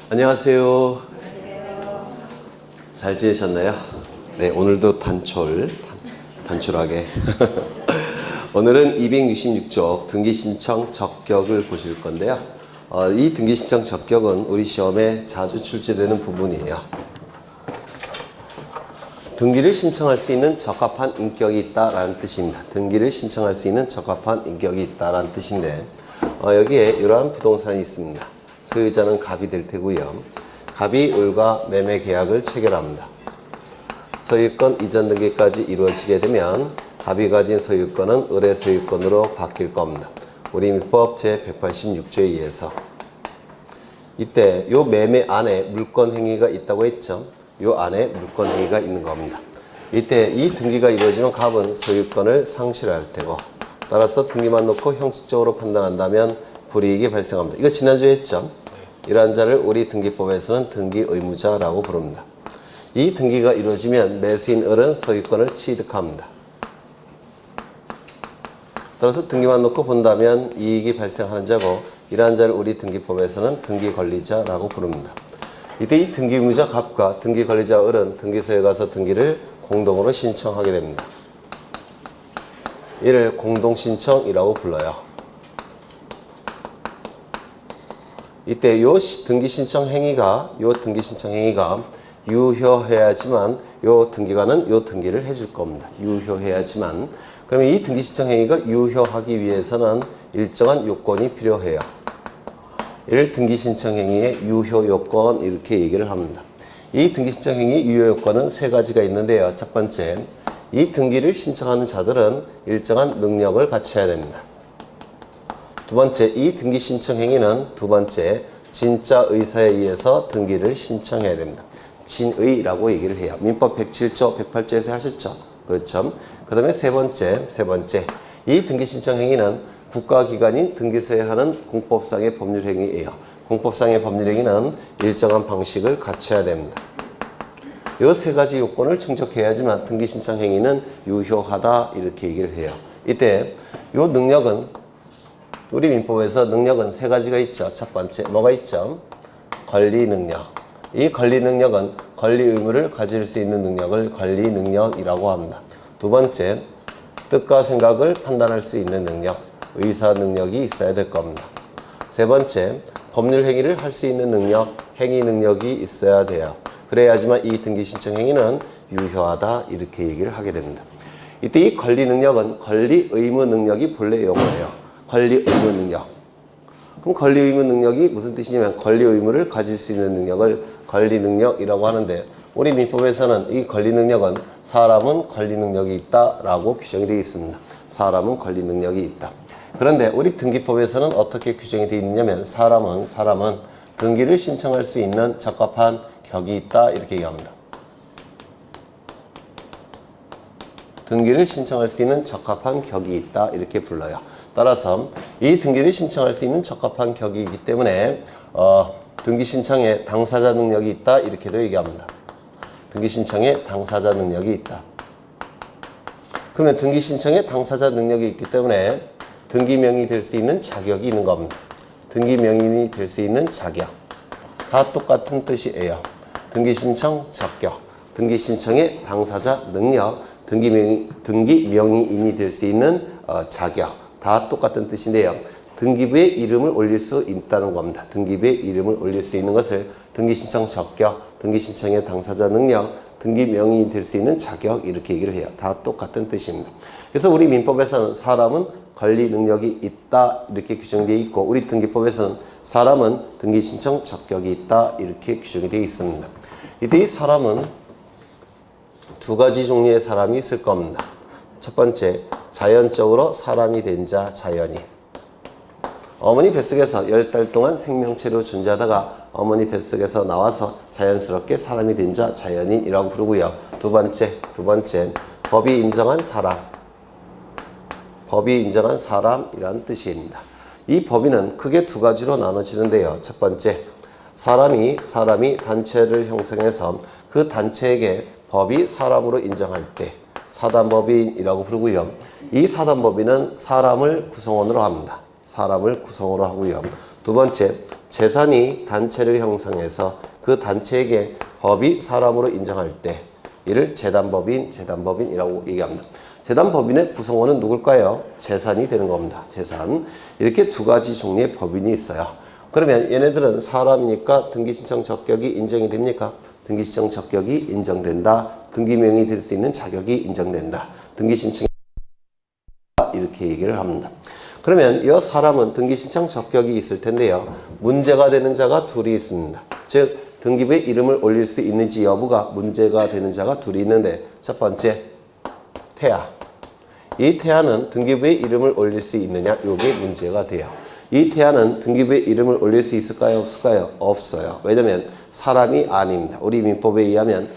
안녕하세요. 잘 지내셨나요? 네, 오늘도 단촐하게. 오늘은 266쪽 등기신청 적격을 보실 건데요. 이 등기신청 적격은 우리 시험에 자주 출제되는 부분이에요. 등기를 신청할 수 있는 적합한 인격이 있다라는 뜻입니다. 등기를 신청할 수 있는 적합한 인격이 있다라는 뜻인데, 여기에 이러한 부동산이 있습니다. 소유자는 갑이 될 테고요. 갑이 을과 매매 계약을 체결합니다. 소유권 이전 등기까지 이루어지게 되면 갑이 가진 소유권은 을의 소유권으로 바뀔 겁니다. 우리 민법 제186조에 의해서. 이때 요 매매 안에 물권 행위가 있다고 했죠. 요 안에 물권 행위가 있는 겁니다. 이때 이 등기가 이루어지면 갑은 소유권을 상실할 테고, 따라서 등기만 놓고 형식적으로 판단한다면 불이익이 발생합니다. 이거 지난주에 했죠. 이러한 자를 우리 등기법에서는 등기의무자라고 부릅니다. 이 등기가 이루어지면 매수인 을은 소유권을 취득합니다. 따라서 등기만 놓고 본다면 이익이 발생하는 자고, 이러한 자를 우리 등기법에서는 등기권리자라고 부릅니다. 이때 이 등기의무자 갑과 등기권리자 을은 등기소에 가서 등기를 공동으로 신청하게 됩니다. 이를 공동신청이라고 불러요. 이때 요 등기신청 행위가 유효해야지만 요 등기관은 요 등기를 해줄 겁니다. 유효해야지만. 그러면 이 등기신청 행위가 유효하기 위해서는 일정한 요건이 필요해요. 이를 등기신청 행위의 유효 요건 이렇게 얘기를 합니다. 이 등기신청 행위 유효 요건은 세 가지가 있는데요. 첫 번째, 이 등기를 신청하는 자들은 일정한 능력을 갖춰야 됩니다. 두 번째, 이 등기 신청 행위는 두 번째, 진짜 의사에 의해서 등기를 신청해야 됩니다. 진의라고 얘기를 해요. 민법 107조, 108조에서 하셨죠? 그렇죠? 그 다음에 세 번째, 이 등기 신청 행위는 국가기관인 등기소에 하는 공법상의 법률행위예요. 공법상의 법률행위는 일정한 방식을 갖춰야 됩니다. 이 세 가지 요건을 충족해야지만 등기 신청 행위는 유효하다 이렇게 얘기를 해요. 이때 이 능력은 우리 민법에서 능력은 세 가지가 있죠. 첫 번째, 뭐가 있죠? 권리 능력. 이 권리 능력은 권리 의무를 가질 수 있는 능력을 권리 능력이라고 합니다. 두 번째, 뜻과 생각을 판단할 수 있는 능력, 의사 능력이 있어야 될 겁니다. 세 번째, 법률 행위를 할 수 있는 능력, 행위 능력이 있어야 돼요. 그래야지만 이 등기 신청 행위는 유효하다 이렇게 얘기를 하게 됩니다. 이때 이 권리 능력은 권리 의무 능력이 본래 용어예요. 권리 의무 능력. 그럼 권리 의무 능력이 무슨 뜻이냐면 권리 의무를 가질 수 있는 능력을 권리 능력이라고 하는데, 우리 민법에서는 이 권리 능력은 사람은 권리 능력이 있다라고 규정이 되어 있습니다. 사람은 권리 능력이 있다. 그런데 우리 등기법에서는 어떻게 규정이 되어 있느냐면 사람은 등기를 신청할 수 있는 적합한 격이 있다 이렇게 얘기합니다. 등기를 신청할 수 있는 적합한 격이 있다 이렇게 불러요. 따라서 이 등기를 신청할 수 있는 적합한 격이기 때문에 등기 신청에 당사자 능력이 있다 이렇게도 얘기합니다. 등기 신청에 당사자 능력이 있다. 그러면 등기 신청에 당사자 능력이 있기 때문에 등기명이 될 수 있는 자격이 있는 겁니다. 등기명인이 될 수 있는 자격. 다 똑같은 뜻이에요. 등기 신청 적격, 등기 신청의 당사자 능력, 등기명의인이 될 수 있는 자격. 다 똑같은 뜻인데요. 등기부에 이름을 올릴 수 있다는 겁니다. 등기부에 이름을 올릴 수 있는 것을 등기신청 적격, 등기신청의 당사자 능력, 등기명의인이 될 수 있는 자격 이렇게 얘기를 해요. 다 똑같은 뜻입니다. 그래서 우리 민법에서는 사람은 권리 능력이 있다 이렇게 규정되어 있고, 우리 등기법에서는 사람은 등기신청 적격이 있다 이렇게 규정이 되어 있습니다. 이때 이 사람은 두 가지 종류의 사람이 있을 겁니다. 첫 번째, 자연적으로 사람이 된 자, 자연인. 어머니 뱃속에서 10달 동안 생명체로 존재하다가 어머니 뱃속에서 나와서 자연스럽게 사람이 된 자, 자연인이라고 부르고요. 두 번째, 법이 인정한 사람. 법이 인정한 사람이라는 뜻입니다. 이 법인은 크게 두 가지로 나눠지는데요. 첫 번째, 사람이 단체를 형성해서 그 단체에게 법이 사람으로 인정할 때 사단법인이라고 부르고요. 이 사단법인은 사람을 구성원으로 합니다. 사람을 구성원으로 하고요. 두 번째, 재산이 단체를 형성해서 그 단체에게 법이 사람으로 인정할 때 이를 재단법인이라고 얘기합니다. 재단법인의 구성원은 누굴까요? 재산이 되는 겁니다. 재산. 이렇게 두 가지 종류의 법인이 있어요. 그러면 얘네들은 사람이니까 등기신청 적격이 인정이 됩니까? 등기신청 적격이 인정된다. 등기명이 될 수 있는 자격이 인정된다. 등기신청 이렇게 얘기를 합니다. 그러면 이 사람은 등기신청 적격이 있을 텐데요. 문제가 되는 자가 둘이 있습니다. 즉 등기부에 이름을 올릴 수 있는지 여부가 문제가 되는 자가 둘이 있는데 첫 번째 태아. 이 태아는 등기부에 이름을 올릴 수 있느냐? 이게 문제가 돼요. 이 태아는 등기부에 이름을 올릴 수 있을까요? 없을까요? 없어요. 왜냐하면 사람이 아닙니다. 우리 민법에 의하면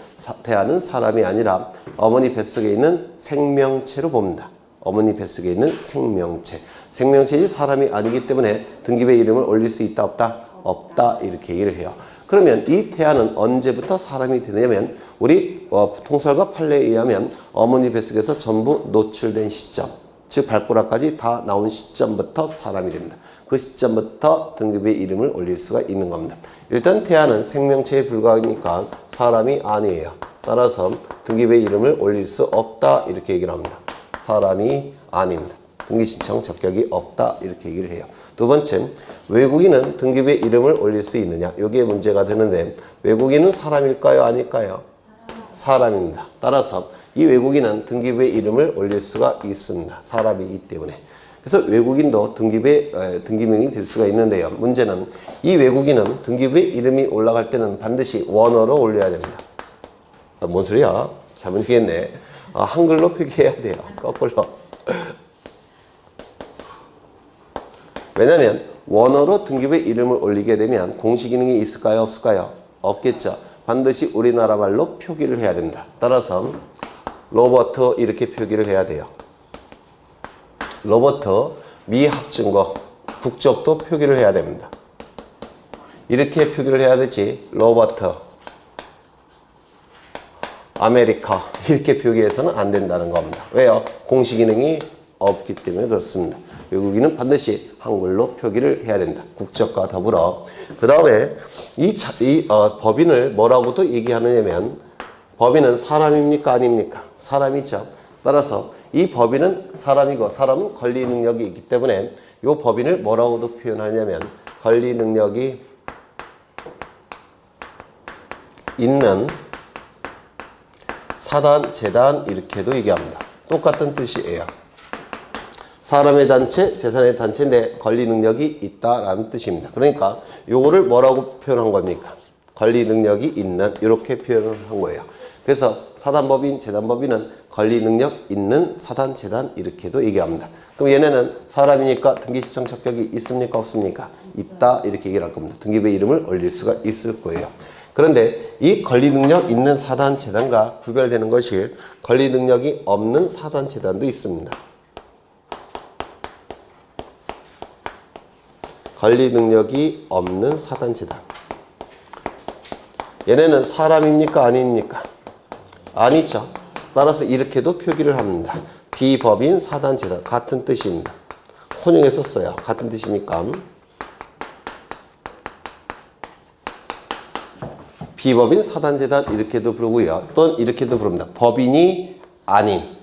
태아는 사람이 아니라 어머니 뱃속에 있는 생명체로 봅니다. 어머니 뱃속에 있는 생명체. 생명체이지 사람이 아니기 때문에 등기부에 이름을 올릴 수 있다 없다? 없다 이렇게 얘기를 해요. 그러면 이 태아는 언제부터 사람이 되냐면 우리 통설과 판례에 의하면 어머니 뱃속에서 전부 노출된 시점, 즉 발꼬락까지 다 나온 시점부터 사람이 됩니다. 그 시점부터 등기부에 이름을 올릴 수가 있는 겁니다. 일단 태아는 생명체에 불과하니까 사람이 아니에요. 따라서 등기부에 이름을 올릴 수 없다 이렇게 얘기를 합니다. 사람이 아닙니다. 등기신청 적격이 없다 이렇게 얘기를 해요. 두 번째, 외국인은 등기부에 이름을 올릴 수 있느냐? 이게 문제가 되는데 외국인은 사람일까요? 아닐까요? 사람입니다. 따라서 이 외국인은 등기부에 이름을 올릴 수가 있습니다. 사람이기 때문에. 그래서 외국인도 등기부에 등기명이 될 수가 있는데요. 문제는 이 외국인은 등기부에 이름이 올라갈 때는 반드시 원어로 올려야 됩니다. 뭔 소리야? 잘못이겠네. 한글로 표기해야 돼요. 거꾸로. 왜냐하면 원어로 등기부에 이름을 올리게 되면 공식 기능이 있을까요? 없을까요? 없겠죠. 반드시 우리나라 말로 표기를 해야 됩니다. 따라서 로버트 이렇게 표기를 해야 돼요. 로버트 미합증거 국적도 표기를 해야 됩니다. 이렇게 표기를 해야 되지 로버트 아메리카 이렇게 표기해서는 안 된다는 겁니다. 왜요? 공식 기능이 없기 때문에 그렇습니다. 외국인은 반드시 한글로 표기를 해야 됩니다. 국적과 더불어. 그 다음에 법인을 뭐라고도 얘기하느냐면 법인은 사람입니까? 아닙니까? 사람이죠. 따라서 이 법인은 사람이고 사람은 권리 능력이 있기 때문에 이 법인을 뭐라고도 표현하냐면 권리 능력이 있는 사단, 재단 이렇게도 얘기합니다. 똑같은 뜻이에요. 사람의 단체, 재산의 단체인데 권리 능력이 있다라는 뜻입니다. 그러니까 요거를 뭐라고 표현한 겁니까? 권리 능력이 있는 이렇게 표현을 한 거예요. 그래서 사단법인, 재단법인은 권리 능력 있는 사단, 재단 이렇게도 얘기합니다. 그럼 얘네는 사람이니까 등기신청 적격이 있습니까? 없습니까? 있다 이렇게 얘기를 할 겁니다. 등기부에 이름을 올릴 수가 있을 거예요. 그런데 이 권리 능력 있는 사단, 재단과 구별되는 것이 권리 능력이 없는 사단, 재단도 있습니다. 권리 능력이 없는 사단, 재단. 얘네는 사람입니까? 아닙니까? 아니죠. 따라서 이렇게도 표기를 합니다. 비법인, 사단, 재단. 같은 뜻입니다. 혼용해 썼어요. 같은 뜻이니까. 비법인, 사단, 재단 이렇게도 부르고요. 또는 이렇게도 부릅니다. 법인이 아닌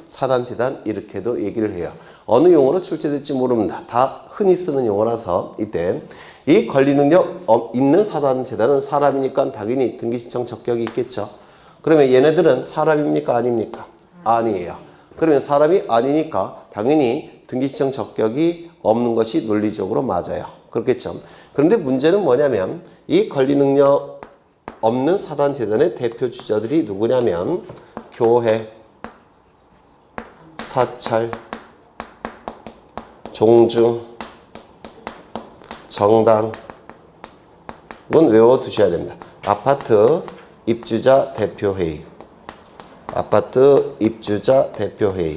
사단, 재단 이렇게도 얘기를 해요. 어느 용어로 출제될지 모릅니다. 다 흔히 쓰는 용어라서 이때 이 권리 능력 있는 사단, 재단은 사람이니까 당연히 등기신청 적격이 있겠죠. 그러면 얘네들은 사람입니까? 아닙니까? 아니에요. 그러면 사람이 아니니까 당연히 등기신청 적격이 없는 것이 논리적으로 맞아요. 그렇겠죠. 그런데 문제는 뭐냐면 이 권리 능력 없는 사단, 재단의 대표 주자들이 누구냐면 교회, 사찰, 종중, 정당. 이건 외워두셔야 됩니다. 아파트 입주자 대표회의. 아파트 입주자 대표회의.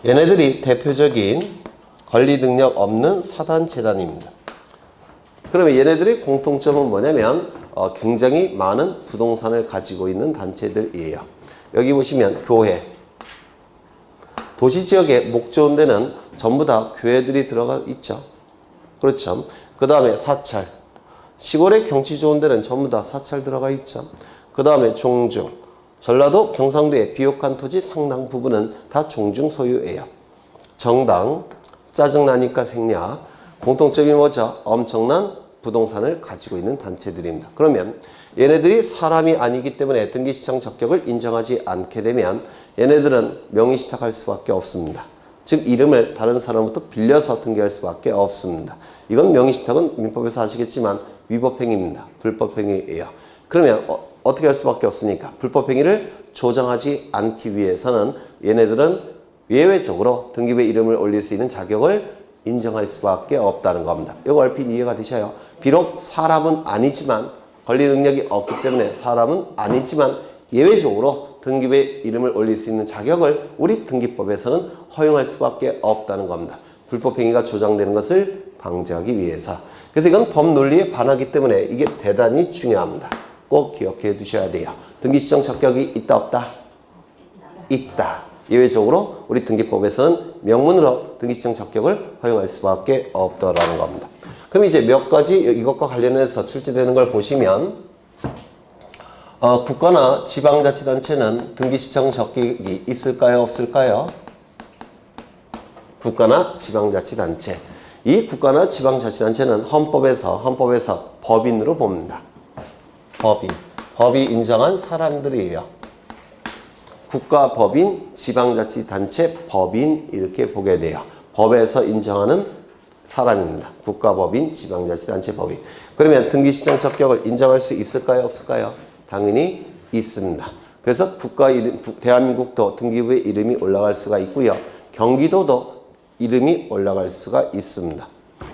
얘네들이 대표적인 권리 능력 없는 사단, 재단입니다. 그러면 얘네들의 공통점은 뭐냐면 굉장히 많은 부동산을 가지고 있는 단체들이에요. 여기 보시면 교회. 도시지역에 목 좋은 데는 전부 다 교회들이 들어가 있죠. 그렇죠. 그 다음에 사찰. 시골에 경치 좋은 데는 전부 다 사찰 들어가 있죠. 그 다음에 종중. 전라도 경상도의 비옥한 토지 상당 부분은 다 종중 소유예요. 정당. 짜증나니까 생략. 공통점이 뭐죠? 엄청난 부동산을 가지고 있는 단체들입니다. 그러면 얘네들이 사람이 아니기 때문에 등기시청 적격을 인정하지 않게 되면 얘네들은 명의시탁할 수밖에 없습니다. 즉 이름을 다른 사람부터 빌려서 등기할 수밖에 없습니다. 이건 명의시탁은 민법에서 아시겠지만 위법행위입니다. 불법행위예요. 그러면 어떻게 할 수밖에 없으니까 불법행위를 조장하지 않기 위해서는 얘네들은 예외적으로 등기부에 이름을 올릴 수 있는 자격을 인정할 수밖에 없다는 겁니다. 이거 얼핏 이해가 되셔요? 비록 사람은 아니지만 권리 능력이 없기 때문에 사람은 아니지만 예외적으로 등기부에 이름을 올릴 수 있는 자격을 우리 등기법에서는 허용할 수밖에 없다는 겁니다. 불법행위가 조장되는 것을 방지하기 위해서. 그래서 이건 법논리에 반하기 때문에 이게 대단히 중요합니다. 꼭 기억해 두셔야 돼요. 등기시청 적격이 있다 없다? 있다. 예외적으로 우리 등기법에서는 명문으로 등기시청 적격을 허용할 수밖에 없다라는 겁니다. 그럼 이제 몇 가지 이것과 관련해서 출제되는 걸 보시면 국가나 지방자치단체는 등기시청 적격이 있을까요? 없을까요? 국가나 지방자치단체. 이 국가나 지방자치단체는 헌법에서 법인으로 봅니다. 법이 인정한 사람들이에요. 국가법인, 지방자치단체 법인 이렇게 보게 돼요. 법에서 인정하는 사람입니다. 국가법인, 지방자치단체 법인. 그러면 등기시청 적격을 인정할 수 있을까요? 없을까요? 당연히 있습니다. 그래서 대한민국도 등기부에 이름이 올라갈 수가 있고요. 경기도도 이름이 올라갈 수가 있습니다.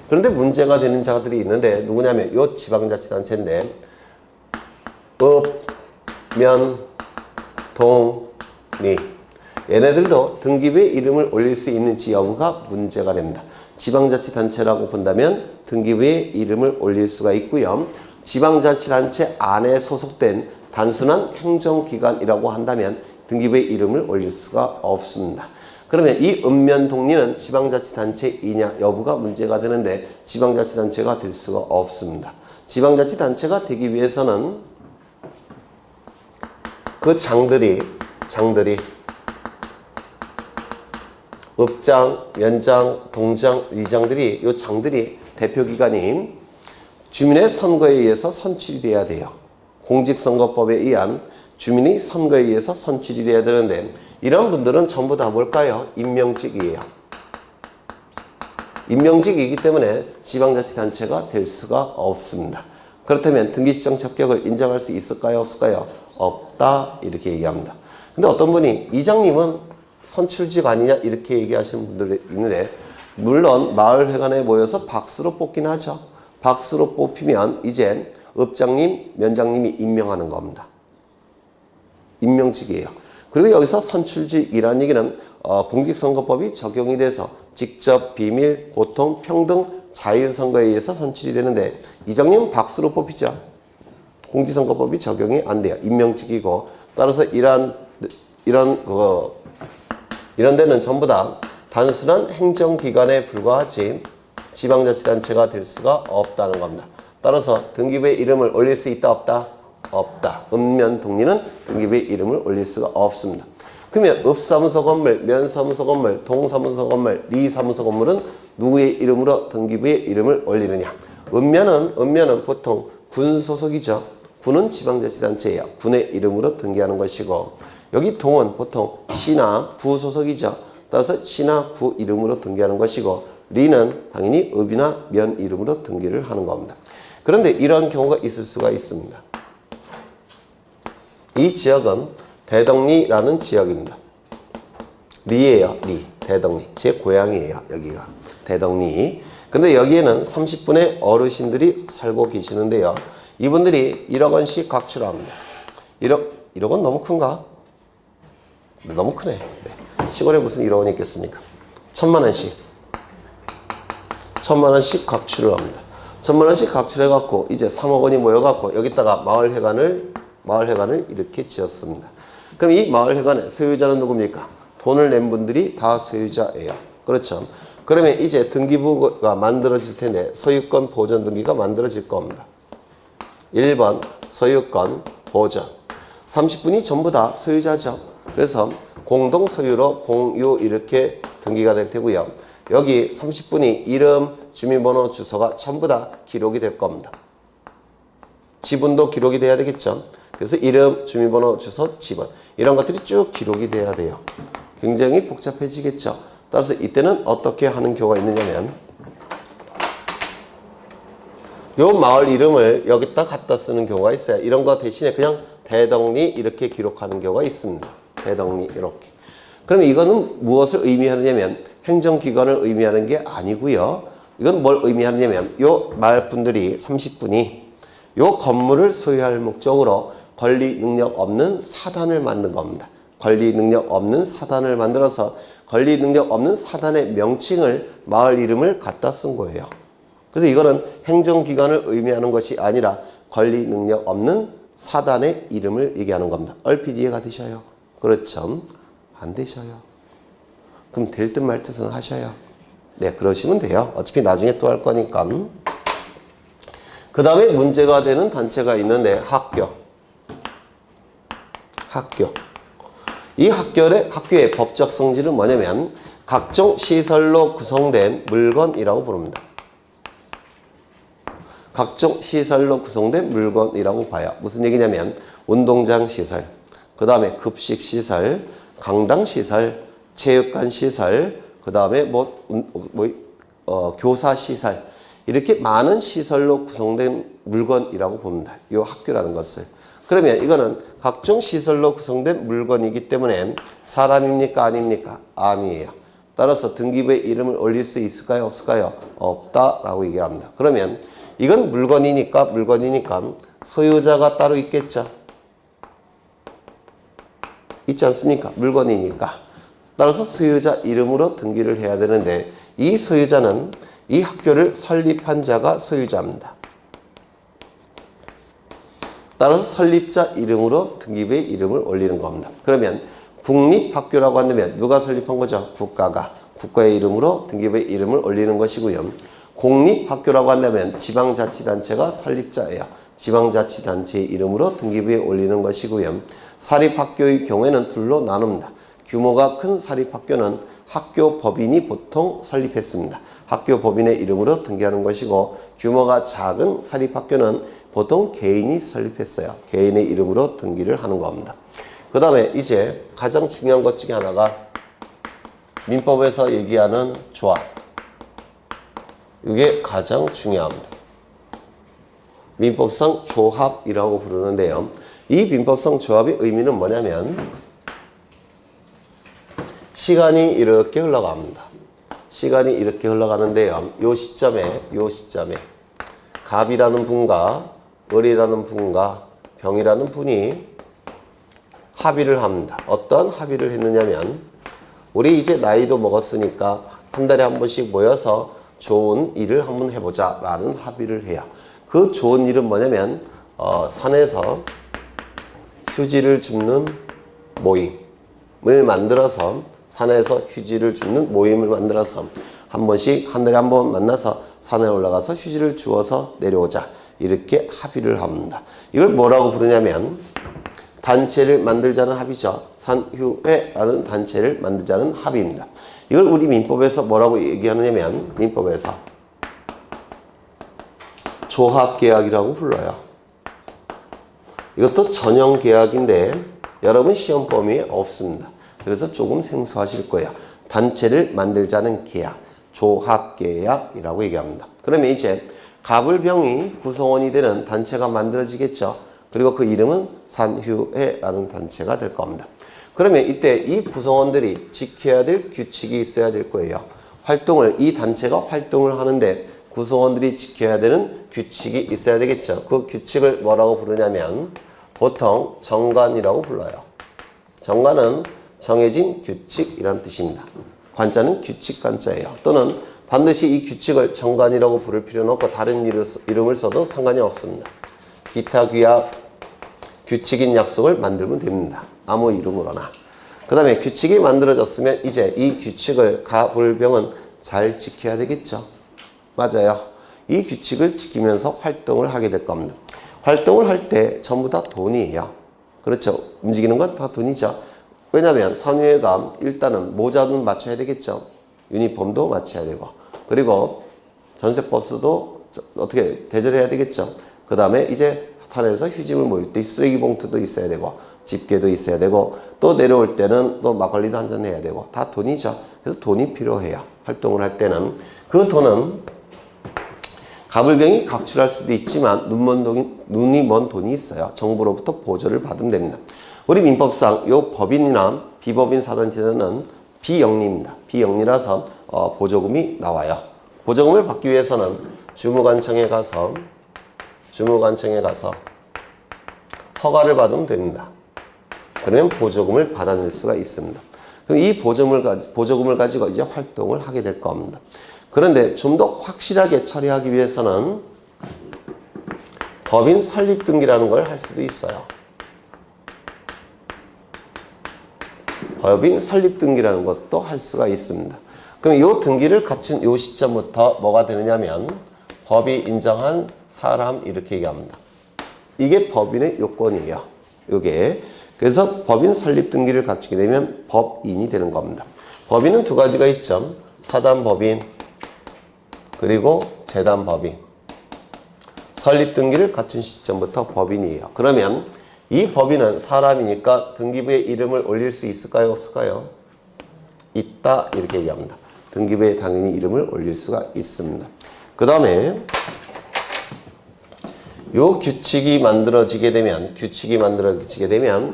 그런데 문제가 되는 자들이 있는데 누구냐면 요 지방자치단체인데 읍, 면, 동, 리 얘네들도 등기부에 이름을 올릴 수 있는지 여부가 문제가 됩니다. 지방자치단체라고 본다면 등기부에 이름을 올릴 수가 있고요. 지방자치단체 안에 소속된 단순한 행정기관이라고 한다면 등기부에 이름을 올릴 수가 없습니다. 그러면 이 읍면동리는 지방자치단체이냐 여부가 문제가 되는데 지방자치단체가 될 수가 없습니다. 지방자치단체가 되기 위해서는 그 장들이 읍장, 면장, 동장, 리장들이 이 장들이 대표기관이 주민의 선거에 의해서 선출이 돼야 돼요. 공직선거법에 의한 주민이 선거에 의해서 선출이 돼야 되는데 이런 분들은 전부 다 뭘까요? 임명직이에요. 임명직이기 때문에 지방자치단체가 될 수가 없습니다. 그렇다면 등기시청 적격을 인정할 수 있을까요? 없을까요? 없다 이렇게 얘기합니다. 근데 어떤 분이 이장님은 선출직 아니냐 이렇게 얘기하시는 분들이 있는데 물론 마을회관에 모여서 박수로 뽑긴 하죠. 박수로 뽑히면 이제 읍장님, 면장님이 임명하는 겁니다. 임명직이에요. 그리고 여기서 선출직이라는 얘기는 공직선거법이 적용이 돼서 직접, 비밀, 보통, 평등, 자율선거에 의해서 선출이 되는데 이장님은 박수로 뽑히죠. 공직선거법이 적용이 안 돼요. 임명직이고 따라서 이런 데는 전부 다 단순한 행정기관에 불과하지 지방자치단체가 될 수가 없다는 겁니다. 따라서 등기부에 이름을 올릴 수 있다 없다? 없다. 읍면동리는 등기부에 이름을 올릴 수가 없습니다. 그러면 읍사무소 건물, 면사무소 건물, 동사무소 건물, 리사무소 건물은 누구의 이름으로 등기부에 이름을 올리느냐? 읍면은 보통 군 소속이죠. 군은 지방자치단체예요. 군의 이름으로 등기하는 것이고 여기 동은 보통 시나 구 소속이죠. 따라서 시나 구 이름으로 등기하는 것이고 리는 당연히 읍이나 면 이름으로 등기를 하는 겁니다. 그런데 이런 경우가 있을 수가 있습니다. 이 지역은 대덕리라는 지역입니다. 리예요. 리. 대덕리. 제 고향이에요. 여기가. 대덕리. 그런데 여기에는 30분의 어르신들이 살고 계시는데요. 이분들이 1억 원씩 각출합니다. 1억 원 너무 큰가? 너무 크네. 네. 시골에 무슨 1억 원이 있겠습니까? 1,000만 원씩. 1,000만 원씩 각출을 합니다. 1,000만 원씩 각출해갖고 이제 3억 원이 모여갖고 여기다가 마을회관을 이렇게 지었습니다. 그럼 이 마을회관의 소유자는 누굽니까? 돈을 낸 분들이 다 소유자예요. 그렇죠. 그러면 이제 등기부가 만들어질 텐데 소유권 보존 등기가 만들어질 겁니다. 1번 소유권 보존. 30분이 전부 다 소유자죠. 그래서 공동 소유로 공유 이렇게 등기가 될 테고요. 여기 30분이 이름, 주민번호, 주소가 전부 다 기록이 될 겁니다. 지분도 기록이 돼야 되겠죠. 그래서 이름, 주민번호, 주소, 지분 이런 것들이 쭉 기록이 돼야 돼요. 굉장히 복잡해지겠죠. 따라서 이때는 어떻게 하는 경우가 있느냐면 요 마을 이름을 여기다 갖다 쓰는 경우가 있어요. 이런 거 대신에 그냥 대덕리 이렇게 기록하는 경우가 있습니다. 대덕리 이렇게. 그러면 이거는 무엇을 의미하느냐면 행정기관을 의미하는 게 아니고요. 이건 뭘 의미하느냐면 요 마을 분들이 30분이 요 건물을 소유할 목적으로 권리 능력 없는 사단을 만든 겁니다. 권리 능력 없는 사단을 만들어서 권리 능력 없는 사단의 명칭을 마을 이름을 갖다 쓴 거예요. 그래서 이거는 행정기관을 의미하는 것이 아니라 권리 능력 없는 사단의 이름을 얘기하는 겁니다. 얼핏 이해가 되셔요? 그렇죠? 안 되셔요. 그럼 될 듯 말 듯은 하셔요. 네, 그러시면 돼요. 어차피 나중에 또 할 거니까. 그 다음에 문제가 되는 단체가 있는데 학교. 이 학교의 법적 성질은 뭐냐면 각종 시설로 구성된 물건이라고 부릅니다. 각종 시설로 구성된 물건이라고 봐요. 무슨 얘기냐면 운동장 시설, 그 다음에 급식 시설, 강당 시설, 체육관 시설, 그 다음에 교사 시설 이렇게 많은 시설로 구성된 물건이라고 봅니다. 이 학교라는 것을. 그러면 이거는 각종 시설로 구성된 물건이기 때문에 사람입니까? 아닙니까? 아니에요. 따라서 등기부에 이름을 올릴 수 있을까요? 없을까요? 없다라고 얘기합니다. 그러면 이건 물건이니까 소유자가 따로 있겠죠. 있지 않습니까? 물건이니까. 따라서 소유자 이름으로 등기를 해야 되는데 이 소유자는 이 학교를 설립한 자가 소유자입니다. 따라서 설립자 이름으로 등기부에 이름을 올리는 겁니다. 그러면 국립학교라고 한다면 누가 설립한 거죠? 국가가. 국가의 이름으로 등기부에 이름을 올리는 것이고요. 공립학교라고 한다면 지방자치단체가 설립자예요. 지방자치단체의 이름으로 등기부에 올리는 것이고요. 사립학교의 경우에는 둘로 나눕니다. 규모가 큰 사립학교는 학교법인이 보통 설립했습니다. 학교법인의 이름으로 등기하는 것이고 규모가 작은 사립학교는 보통 개인이 설립했어요. 개인의 이름으로 등기를 하는 겁니다. 그 다음에 이제 가장 중요한 것 중에 하나가 민법에서 얘기하는 조합. 이게 가장 중요합니다. 민법상 조합이라고 부르는데요. 이 민법상 조합의 의미는 뭐냐면 시간이 이렇게 흘러갑니다. 시간이 이렇게 흘러가는데요. 요 시점에 갑이라는 분과 을이라는 분과 병이라는 분이 합의를 합니다. 어떤 합의를 했느냐면 우리 이제 나이도 먹었으니까 한 달에 한 번씩 모여서 좋은 일을 한번 해보자 라는 합의를 해요. 그 좋은 일은 뭐냐면 산에서 휴지를 줍는 모임을 만들어서 산에서 휴지를 줍는 모임을 만들어서 한 번씩 한 달에 한 번 만나서 산에 올라가서 휴지를 주워서 내려오자 이렇게 합의를 합니다. 이걸 뭐라고 부르냐면 단체를 만들자는 합의죠. 산휴회라는 단체를 만들자는 합의입니다. 이걸 우리 민법에서 뭐라고 얘기하느냐면 민법에서 조합계약이라고 불러요. 이것도 전형계약인데 여러분 시험 범위에 없습니다. 그래서 조금 생소하실 거예요. 단체를 만들자는 계약, 조합계약이라고 얘기합니다. 그러면 이제 갑을병이 구성원이 되는 단체가 만들어지겠죠. 그리고 그 이름은 산휴회라는 단체가 될 겁니다. 그러면 이때 이 구성원들이 지켜야 될 규칙이 있어야 될 거예요. 이 단체가 활동을 하는데 구성원들이 지켜야 되는 규칙이 있어야 되겠죠. 그 규칙을 뭐라고 부르냐면 보통 정관이라고 불러요. 정관은 정해진 규칙이란 뜻입니다. 관자는 규칙 관자예요. 또는 반드시 이 규칙을 정관이라고 부를 필요는 없고 다른 이름을 써도 상관이 없습니다. 기타 규약, 규칙인 약속을 만들면 됩니다. 아무 이름으로나. 그 다음에 규칙이 만들어졌으면 이제 이 규칙을 갑을병은 잘 지켜야 되겠죠. 맞아요. 이 규칙을 지키면서 활동을 하게 될 겁니다. 활동을 할 때 전부 다 돈이에요. 그렇죠. 움직이는 건 다 돈이죠. 왜냐하면 선유회가 일단은 모자는 맞춰야 되겠죠. 유니폼도 맞춰야 되고, 그리고 전세버스도 어떻게 대절해야 되겠죠. 그 다음에 이제 산에서 휴지물 모일 때 쓰레기 봉투도 있어야 되고, 집게도 있어야 되고, 또 내려올 때는 또 막걸리도 한잔 해야 되고, 다 돈이죠. 그래서 돈이 필요해요. 활동을 할 때는. 그 돈은 가불병이 각출할 수도 있지만 눈이 먼 돈이 있어요. 정부로부터 보조를 받으면 됩니다. 우리 민법상 요 법인이나 비법인 사단체는 비영리입니다. 비영리라서 보조금이 나와요. 보조금을 받기 위해서는 주무관청에 가서 허가를 받으면 됩니다. 그러면 보조금을 받아낼 수가 있습니다. 그럼 이 보조금을 가지고 이제 활동을 하게 될 겁니다. 그런데 좀 더 확실하게 처리하기 위해서는 법인 설립 등기라는 걸 할 수도 있어요. 법인 설립 등기라는 것도 할 수가 있습니다. 그럼 이 등기를 갖춘 이 시점부터 뭐가 되느냐면 법이 인정한 사람 이렇게 얘기합니다. 이게 법인의 요건이에요. 요게. 그래서 법인 설립 등기를 갖추게 되면 법인이 되는 겁니다. 법인은 두 가지가 있죠. 사단법인 그리고 재단법인. 설립 등기를 갖춘 시점부터 법인이에요. 그러면 이 법인은 사람이니까 등기부에 이름을 올릴 수 있을까요? 없을까요? 있다 이렇게 얘기합니다. 등기부에 당연히 이름을 올릴 수가 있습니다. 그 다음에 요 규칙이 만들어지게 되면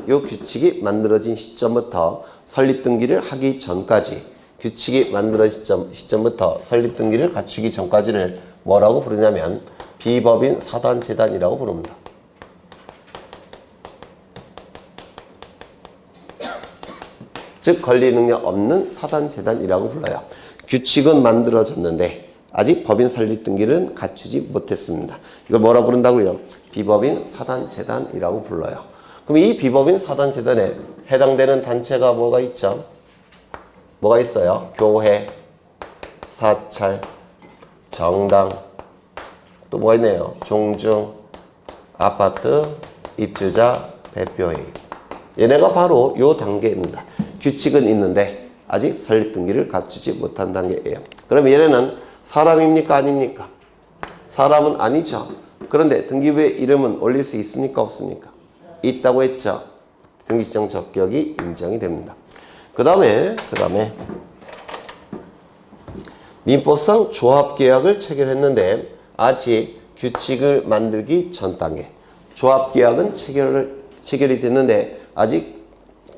요 규칙이 만들어진 시점부터 설립 등기를 하기 전까지 규칙이 만들어진 시점부터 설립 등기를 갖추기 전까지를 뭐라고 부르냐면 비법인 사단재단이라고 부릅니다. 즉 권리 능력 없는 사단재단이라고 불러요. 규칙은 만들어졌는데 아직 법인 설립 등기는 갖추지 못했습니다. 이걸 뭐라 부른다고요? 비법인 사단재단이라고 불러요. 그럼 이 비법인 사단재단에 해당되는 단체가 뭐가 있죠? 뭐가 있어요? 교회, 사찰, 정당, 또 뭐가 있네요? 종중, 아파트, 입주자, 대표회의. 얘네가 바로 요 단계입니다. 규칙은 있는데 아직 설립 등기를 갖추지 못한 단계예요. 그럼 얘네는 사람입니까? 아닙니까? 사람은 아니죠. 그런데 등기부에 이름은 올릴 수 있습니까? 없습니까? 있다고 했죠. 등기시정 적격이 인정이 됩니다. 그 다음에 민법상 조합계약을 체결했는데 아직 규칙을 만들기 전 단계. 조합계약은 체결이 됐는데 아직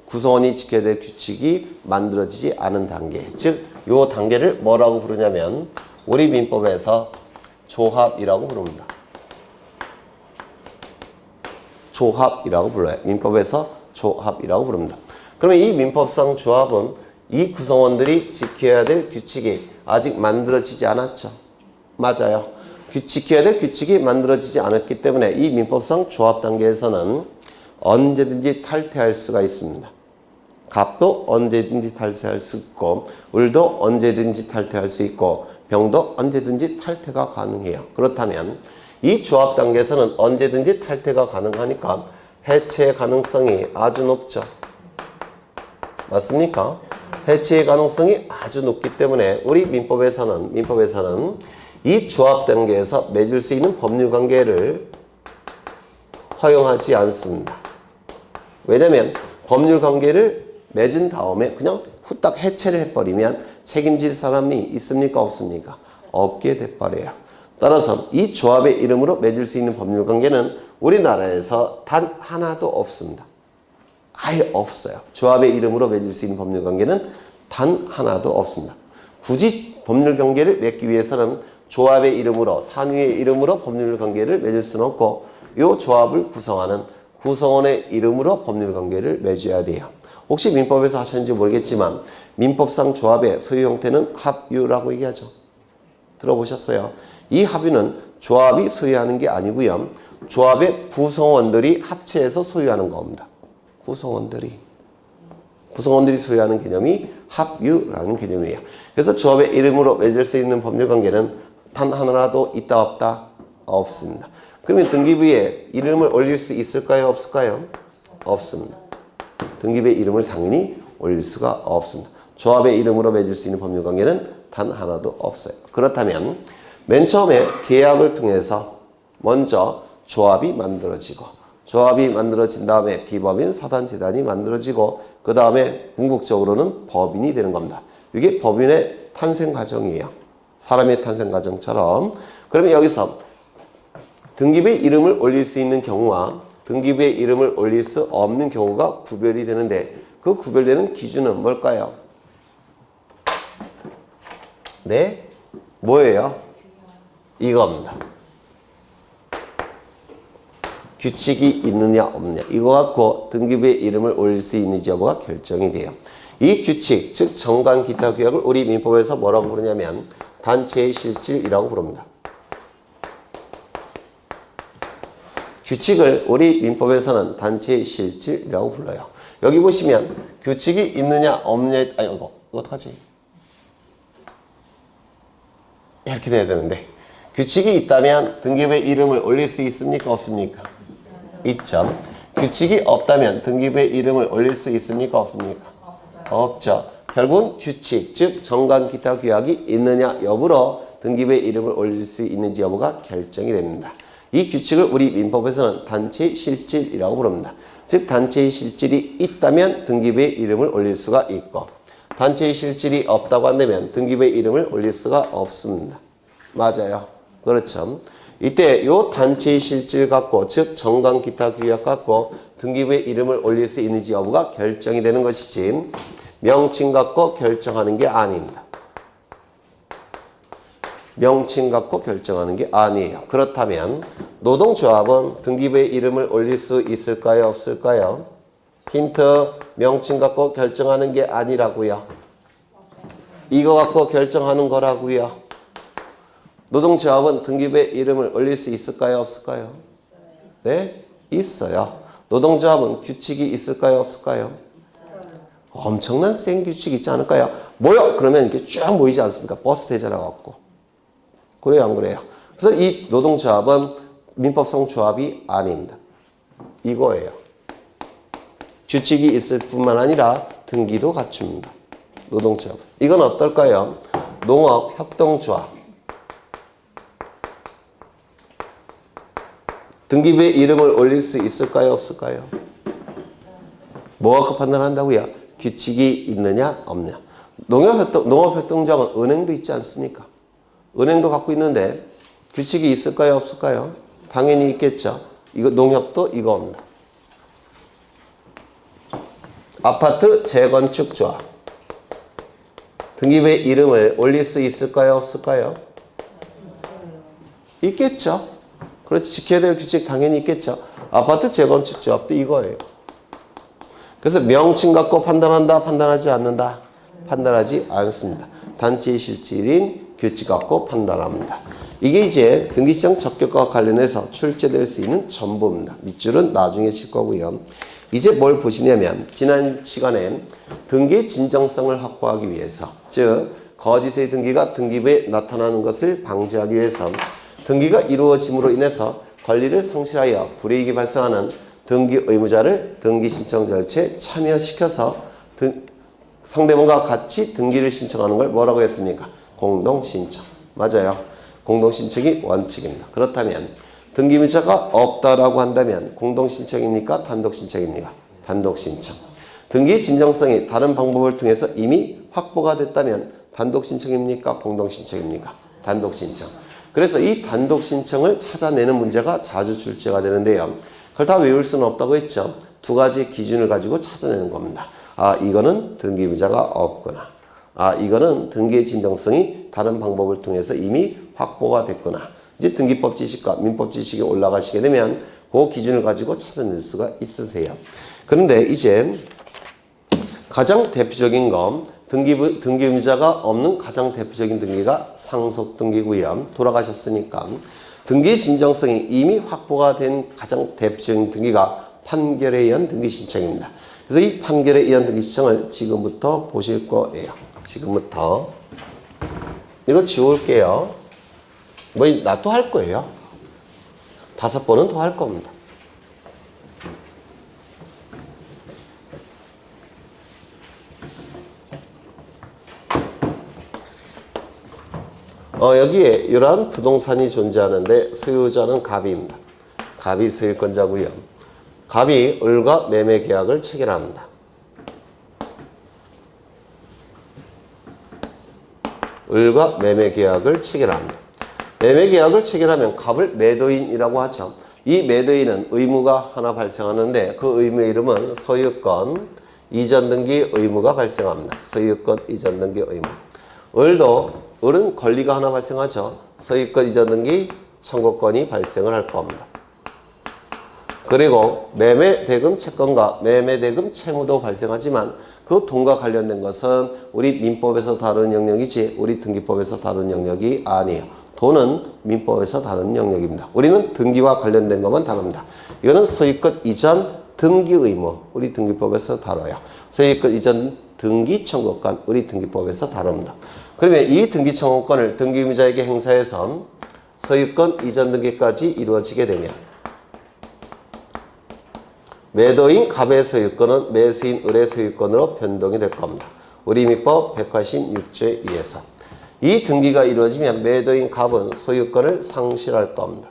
구성원이 지켜야 될 규칙이 만들어지지 않은 단계. 즉, 요 단계를 뭐라고 부르냐면 우리 민법에서 조합이라고 부릅니다. 조합이라고 불러요. 민법에서 조합이라고 부릅니다. 그러면 이 민법상 조합은 이 구성원들이 지켜야 될 규칙이 아직 만들어지지 않았죠. 맞아요. 지켜야 될 규칙이 만들어지지 않았기 때문에 이 민법상 조합 단계에서는 언제든지 탈퇴할 수가 있습니다. 갑도 언제든지 탈퇴할 수 있고 을도 언제든지 탈퇴할 수 있고 병도 언제든지 탈퇴가 가능해요. 그렇다면 이 조합 단계에서는 언제든지 탈퇴가 가능하니까 해체의 가능성이 아주 높죠. 맞습니까? 해체의 가능성이 아주 높기 때문에 우리 민법에서는 이 조합 단계에서 맺을 수 있는 법률 관계를 허용하지 않습니다. 왜냐하면 법률 관계를 맺은 다음에 그냥 후딱 해체를 해버리면 책임질 사람이 있습니까? 없습니까? 없게 돼버려요. 따라서 이 조합의 이름으로 맺을 수 있는 법률 관계는 우리나라에서 단 하나도 없습니다. 아예 없어요. 조합의 이름으로 맺을 수 있는 법률 관계는 단 하나도 없습니다. 굳이 법률 관계를 맺기 위해서는 조합의 이름으로, 산유의 이름으로 법률 관계를 맺을 수는 없고 이 조합을 구성하는 구성원의 이름으로 법률 관계를 맺어야 돼요. 혹시 민법에서 하셨는지 모르겠지만 민법상 조합의 소유 형태는 합유라고 얘기하죠. 들어보셨어요? 이 합유는 조합이 소유하는 게 아니고요. 조합의 구성원들이 합체해서 소유하는 겁니다. 구성원들이 소유하는 개념이 합유라는 개념이에요. 그래서 조합의 이름으로 맺을 수 있는 법률관계는 단 하나라도 있다 없다? 없습니다. 그러면 등기부에 이름을 올릴 수 있을까요? 없을까요? 없습니다. 등기부에 이름을 당연히 올릴 수가 없습니다. 조합의 이름으로 맺을 수 있는 법률관계는 단 하나도 없어요. 그렇다면 맨 처음에 계약을 통해서 먼저 조합이 만들어지고, 조합이 만들어진 다음에 비법인 사단재단이 만들어지고, 그 다음에 궁극적으로는 법인이 되는 겁니다. 이게 법인의 탄생 과정이에요. 사람의 탄생 과정처럼. 그러면 여기서 등기부에 이름을 올릴 수 있는 경우와 등기부에 이름을 올릴 수 없는 경우가 구별이 되는데, 그 구별되는 기준은 뭘까요? 네? 뭐예요? 이겁니다. 규칙이 있느냐 없느냐, 이거 갖고 등기부에 이름을 올릴 수 있는지 여부가 결정이 돼요. 이 규칙, 즉 정관 기타 규약을 우리 민법에서 뭐라고 부르냐면 단체의 실질이라고 부릅니다. 규칙을 우리 민법에서는 단체의 실질이라고 불러요. 여기 보시면 규칙이 있느냐 없느냐, 이거 어떡하지? 이렇게 돼야 되는데, 규칙이 있다면 등기부에 이름을 올릴 수 있습니까? 없습니까? 있죠. 규칙이 없다면 등기부에 이름을 올릴 수 있습니까? 없습니까? 없죠. 결국은 규칙, 즉 정관 기타 규약이 있느냐 여부로 등기부에 이름을 올릴 수 있는지 여부가 결정이 됩니다. 이 규칙을 우리 민법에서는 단체의 실질이라고 부릅니다. 즉 단체의 실질이 있다면 등기부에 이름을 올릴 수가 있고, 단체의 실질이 없다고 한다면 등기부에 이름을 올릴 수가 없습니다. 맞아요. 그렇죠. 이때 요 단체의 실질 갖고, 즉 정관 기타 규약 갖고 등기부에 이름을 올릴 수 있는지 여부가 결정이 되는 것이지 명칭 갖고 결정하는 게 아닙니다. 명칭 갖고 결정하는 게 아니에요. 그렇다면 노동조합은 등기부에 이름을 올릴 수 있을까요? 없을까요? 힌트, 명칭 갖고 결정하는 게 아니라고요. 이거 갖고 결정하는 거라고요. 노동조합은 등기부에 이름을 올릴 수 있을까요? 없을까요? 네? 있어요. 노동조합은 규칙이 있을까요? 없을까요? 엄청난 센 규칙이 있지 않을까요? 모여! 그러면 이렇게 쭉 모이지 않습니까? 버스 대전화 갖고. 그래요, 안 그래요? 그래서 이 노동조합은 민법성 조합이 아닙니다. 이거예요. 규칙이 있을 뿐만 아니라 등기도 갖춥니다. 노동조합. 이건 어떨까요? 농업협동조합. 등기부에 이름을 올릴 수 있을까요? 없을까요? 뭐 갖고 판단한다고요? 규칙이 있느냐 없느냐. 농업협동조합은 은행도 있지 않습니까? 은행도 갖고 있는데 규칙이 있을까요? 없을까요? 당연히 있겠죠. 이거 농협도 이거입니다. 아파트 재건축 조합. 등기부에 이름을 올릴 수 있을까요? 없을까요? 있겠죠. 그렇지, 지켜야 될 규칙 당연히 있겠죠. 아파트 재건축 조합도 이거예요. 그래서 명칭 갖고 판단한다, 판단하지 않는다? 판단하지 않습니다. 단체의 실질인 규칙 갖고 판단합니다. 이게 이제 등기시장 적격과 관련해서 출제될 수 있는 전부입니다. 밑줄은 나중에 칠 거고요. 이제 뭘 보시냐면 지난 시간에 등기의 진정성을 확보하기 위해서, 즉 거짓의 등기가 등기부에 나타나는 것을 방지하기 위해서 등기가 이루어짐으로 인해서 권리를 상실하여 불이익이 발생하는 등기 의무자를 등기 신청 절차에 참여시켜서 상대방과 같이 등기를 신청하는 걸 뭐라고 했습니까? 공동신청. 맞아요. 공동신청이 원칙입니다. 그렇다면 등기의무자가 없다라고 한다면 공동신청입니까? 단독신청입니까? 단독신청. 등기의 진정성이 다른 방법을 통해서 이미 확보가 됐다면 단독신청입니까? 공동신청입니까? 단독신청. 그래서 이 단독신청을 찾아내는 문제가 자주 출제가 되는데요. 그걸 다 외울 수는 없다고 했죠. 두 가지 기준을 가지고 찾아내는 겁니다. 아, 이거는 등기의무자가 없구나. 아, 이거는 등기의 진정성이 다른 방법을 통해서 이미 확보가 됐구나. 이제 등기법 지식과 민법 지식이 올라가시게 되면 그 기준을 가지고 찾아낼 수가 있으세요. 그런데 이제 가장 대표적인 건 등기의무자가 없는 가장 대표적인 등기가 상속등기고요. 돌아가셨으니까 등기의 진정성이 이미 확보가 된 가장 대표적인 등기가 판결에 의한 등기 신청입니다. 그래서 이 판결에 의한 등기 신청을 지금부터 보실 거예요. 지금부터. 이거 지울게요. 뭐, 나 또 할 거예요. 5번은 더 할 겁니다. 여기에 이러한 부동산이 존재하는데 소유자는 갑입니다. 갑이 소유권자고요. 갑이 을과 매매 계약을 체결합니다. 을과 매매 계약을 체결합니다. 매매 계약을 체결하면 갑을 매도인이라고 하죠. 이 매도인은 의무가 하나 발생하는데 그 의무의 이름은 소유권 이전 등기 의무가 발생합니다. 소유권 이전 등기 의무. 을은 권리가 하나 발생하죠. 소유권 이전 등기 청구권이 발생을 할 겁니다. 그리고 매매 대금 채권과 매매 대금 채무도 발생하지만 그 돈과 관련된 것은 우리 민법에서 다루는 영역이지 우리 등기법에서 다루는 영역이 아니에요. 돈은 민법에서 다루는 영역입니다. 우리는 등기와 관련된 것만 다룹니다. 이거는 소유권 이전 등기 의무 우리 등기법에서 다뤄요. 소유권 이전 등기 청구권 우리 등기법에서 다룹니다. 그러면 이 등기 청구권을 등기 의무자에게 행사해서 소유권 이전 등기까지 이루어지게 되면 매도인 갑의 소유권은 매수인 을의 소유권으로 변동이 될 겁니다. 우리 민법 186조에 의해서 이 등기가 이루어지면 매도인 갑은 소유권을 상실할 겁니다.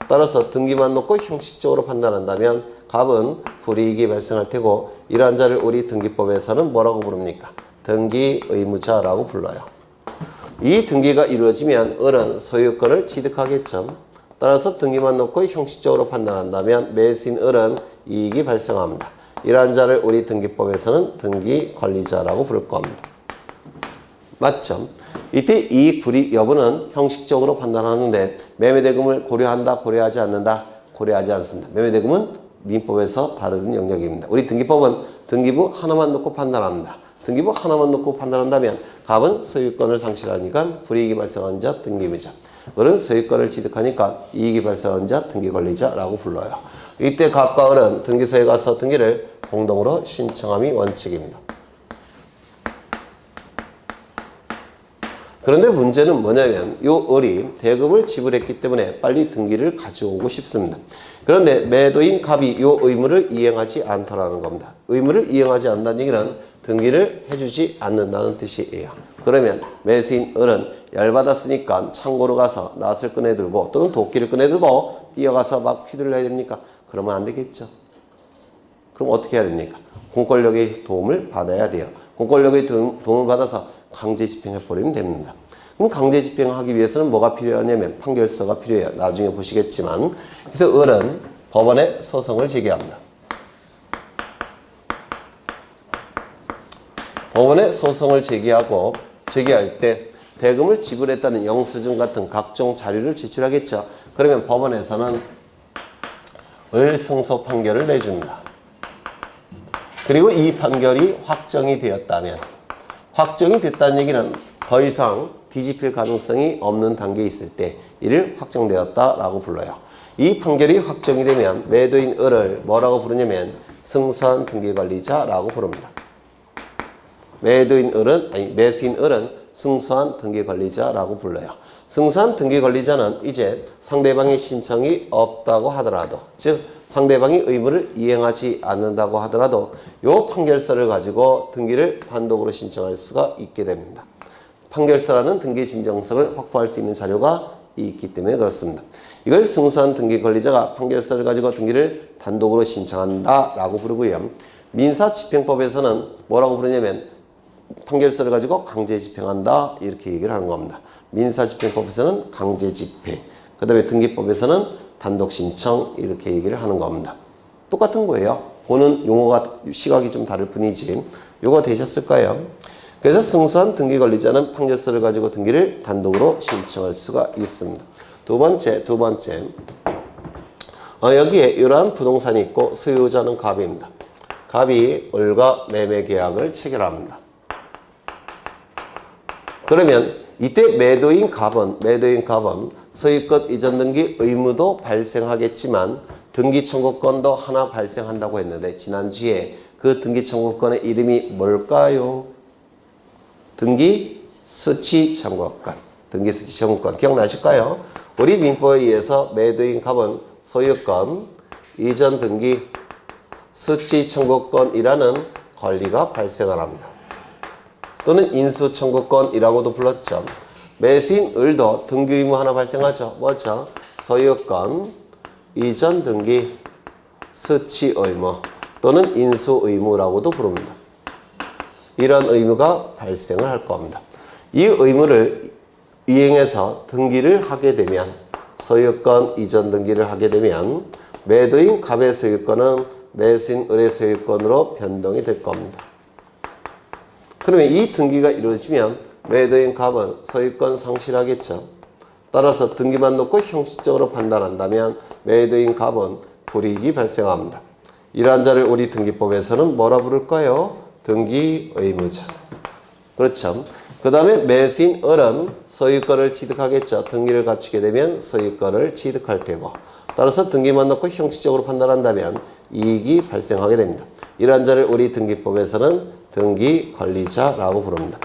따라서 등기만 놓고 형식적으로 판단한다면 갑은 불이익이 발생할 테고 이러한 자를 우리 등기법에서는 뭐라고 부릅니까? 등기 의무자라고 불러요. 이 등기가 이루어지면 을은 소유권을 취득하겠죠. 따라서 등기만 놓고 형식적으로 판단한다면 매수인 을은 이익이 발생합니다. 이러한 자를 우리 등기법에서는 등기 관리자라고 부를 겁니다. 맞죠? 이때 이익 불이익 여부는 형식적으로 판단하는데 매매대금을 고려한다, 고려하지 않는다, 고려하지 않습니다. 매매대금은 민법에서 다루는 영역입니다. 우리 등기법은 등기부 하나만 놓고 판단합니다. 등기부 하나만 놓고 판단한다면 갑은 소유권을 상실하니까 불이익이 발생한 자 등기의무자, 을은 소유권을 취득하니까 이익이 발생한 자 등기관리자라고 불러요. 이때 갑과 을은 등기소에 가서 등기를 공동으로 신청함이 원칙입니다. 그런데 문제는 뭐냐면 이 을이 대금을 지불했기 때문에 빨리 등기를 가져오고 싶습니다. 그런데 매도인 갑이 이 의무를 이행하지 않더라는 겁니다. 의무를 이행하지 않는다는 얘기는 등기를 해주지 않는다는 뜻이에요. 그러면 매수인 을은 열받았으니까 창고로 가서 낫을 꺼내들고 또는 도끼를 꺼내들고 뛰어가서 막 휘둘러야 됩니까? 그러면 안 되겠죠. 그럼 어떻게 해야 됩니까? 공권력의 도움을 받아야 돼요. 공권력의 도움을 받아서 강제 집행해버리면 됩니다. 그럼 강제 집행하기 위해서는 뭐가 필요하냐면 판결서가 필요해요. 나중에 보시겠지만. 그래서 을은 법원에 소송을 제기합니다. 법원에 소송을 제기할 때 대금을 지불했다는 영수증 같은 각종 자료를 제출하겠죠. 그러면 법원에서는 을 승소 판결을 내줍니다. 그리고 이 판결이 확정이 되었다면, 확정이 됐다는 얘기는 더 이상 뒤집힐 가능성이 없는 단계에 있을 때 이를 확정되었다라고 불러요. 이 판결이 확정이 되면 매도인 을을 뭐라고 부르냐면 승소한 등기관리자라고 부릅니다. 매수인 을은 승소한 등기관리자라고 불러요. 승소한 등기관리자는 이제 상대방의 신청이 없다고 하더라도, 즉 상대방이 의무를 이행하지 않는다고 하더라도 이 판결서를 가지고 등기를 단독으로 신청할 수가 있게 됩니다. 판결서라는 등기 진정성을 확보할 수 있는 자료가 있기 때문에 그렇습니다. 이걸 승소한 등기관리자가 판결서를 가지고 등기를 단독으로 신청한다라고 부르고요. 민사집행법에서는 뭐라고 부르냐면 판결서를 가지고 강제 집행한다 이렇게 얘기를 하는 겁니다. 민사집행법에서는 강제 집행, 그 다음에 등기법에서는 단독 신청 이렇게 얘기를 하는 겁니다. 똑같은 거예요. 보는 용어가 시각이 좀 다를 뿐이지. 요거 되셨을까요? 그래서 승소한 등기관리자는 판결서를 가지고 등기를 단독으로 신청할 수가 있습니다. 두 번째 여기에 이러한 부동산이 있고 소유자는 갑입니다. 갑이 을과 매매 계약을 체결합니다. 그러면 이때 매도인 갑은 소유권 이전 등기 의무도 발생하겠지만 등기 청구권도 하나 발생한다고 했는데 지난주에 그 등기 청구권의 이름이 뭘까요? 등기 수치 청구권, 등기 수치 청구권 기억나실까요? 우리 민법에 의해서 매도인 값은 소유권, 이전 등기 수치 청구권이라는 권리가 발생을 합니다. 또는 인수 청구권이라고도 불렀죠. 매수인 을도 등기 의무 하나 발생하죠. 뭐죠? 소유권, 이전 등기 수치 의무 또는 인수 의무라고도 부릅니다. 이런 의무가 발생을 할 겁니다. 이 의무를 이행해서 등기를 하게 되면 소유권 이전 등기를 하게 되면 매도인 갑의 소유권은 매수인 을의 소유권으로 변동이 될 겁니다. 그러면 이 등기가 이루어지면 매도인 갑은 소유권 상실하겠죠. 따라서 등기만 놓고 형식적으로 판단한다면 매도인 갑은 불이익이 발생합니다. 이러한 자를 우리 등기법에서는 뭐라 부를까요? 등기 의무자. 그렇죠. 그 다음에 매수인 을은 소유권을 취득하겠죠. 등기를 갖추게 되면 소유권을 취득할 테고, 따라서 등기만 놓고 형식적으로 판단한다면 이익이 발생하게 됩니다. 이러한 자를 우리 등기법에서는 등기 권리자라고 부릅니다.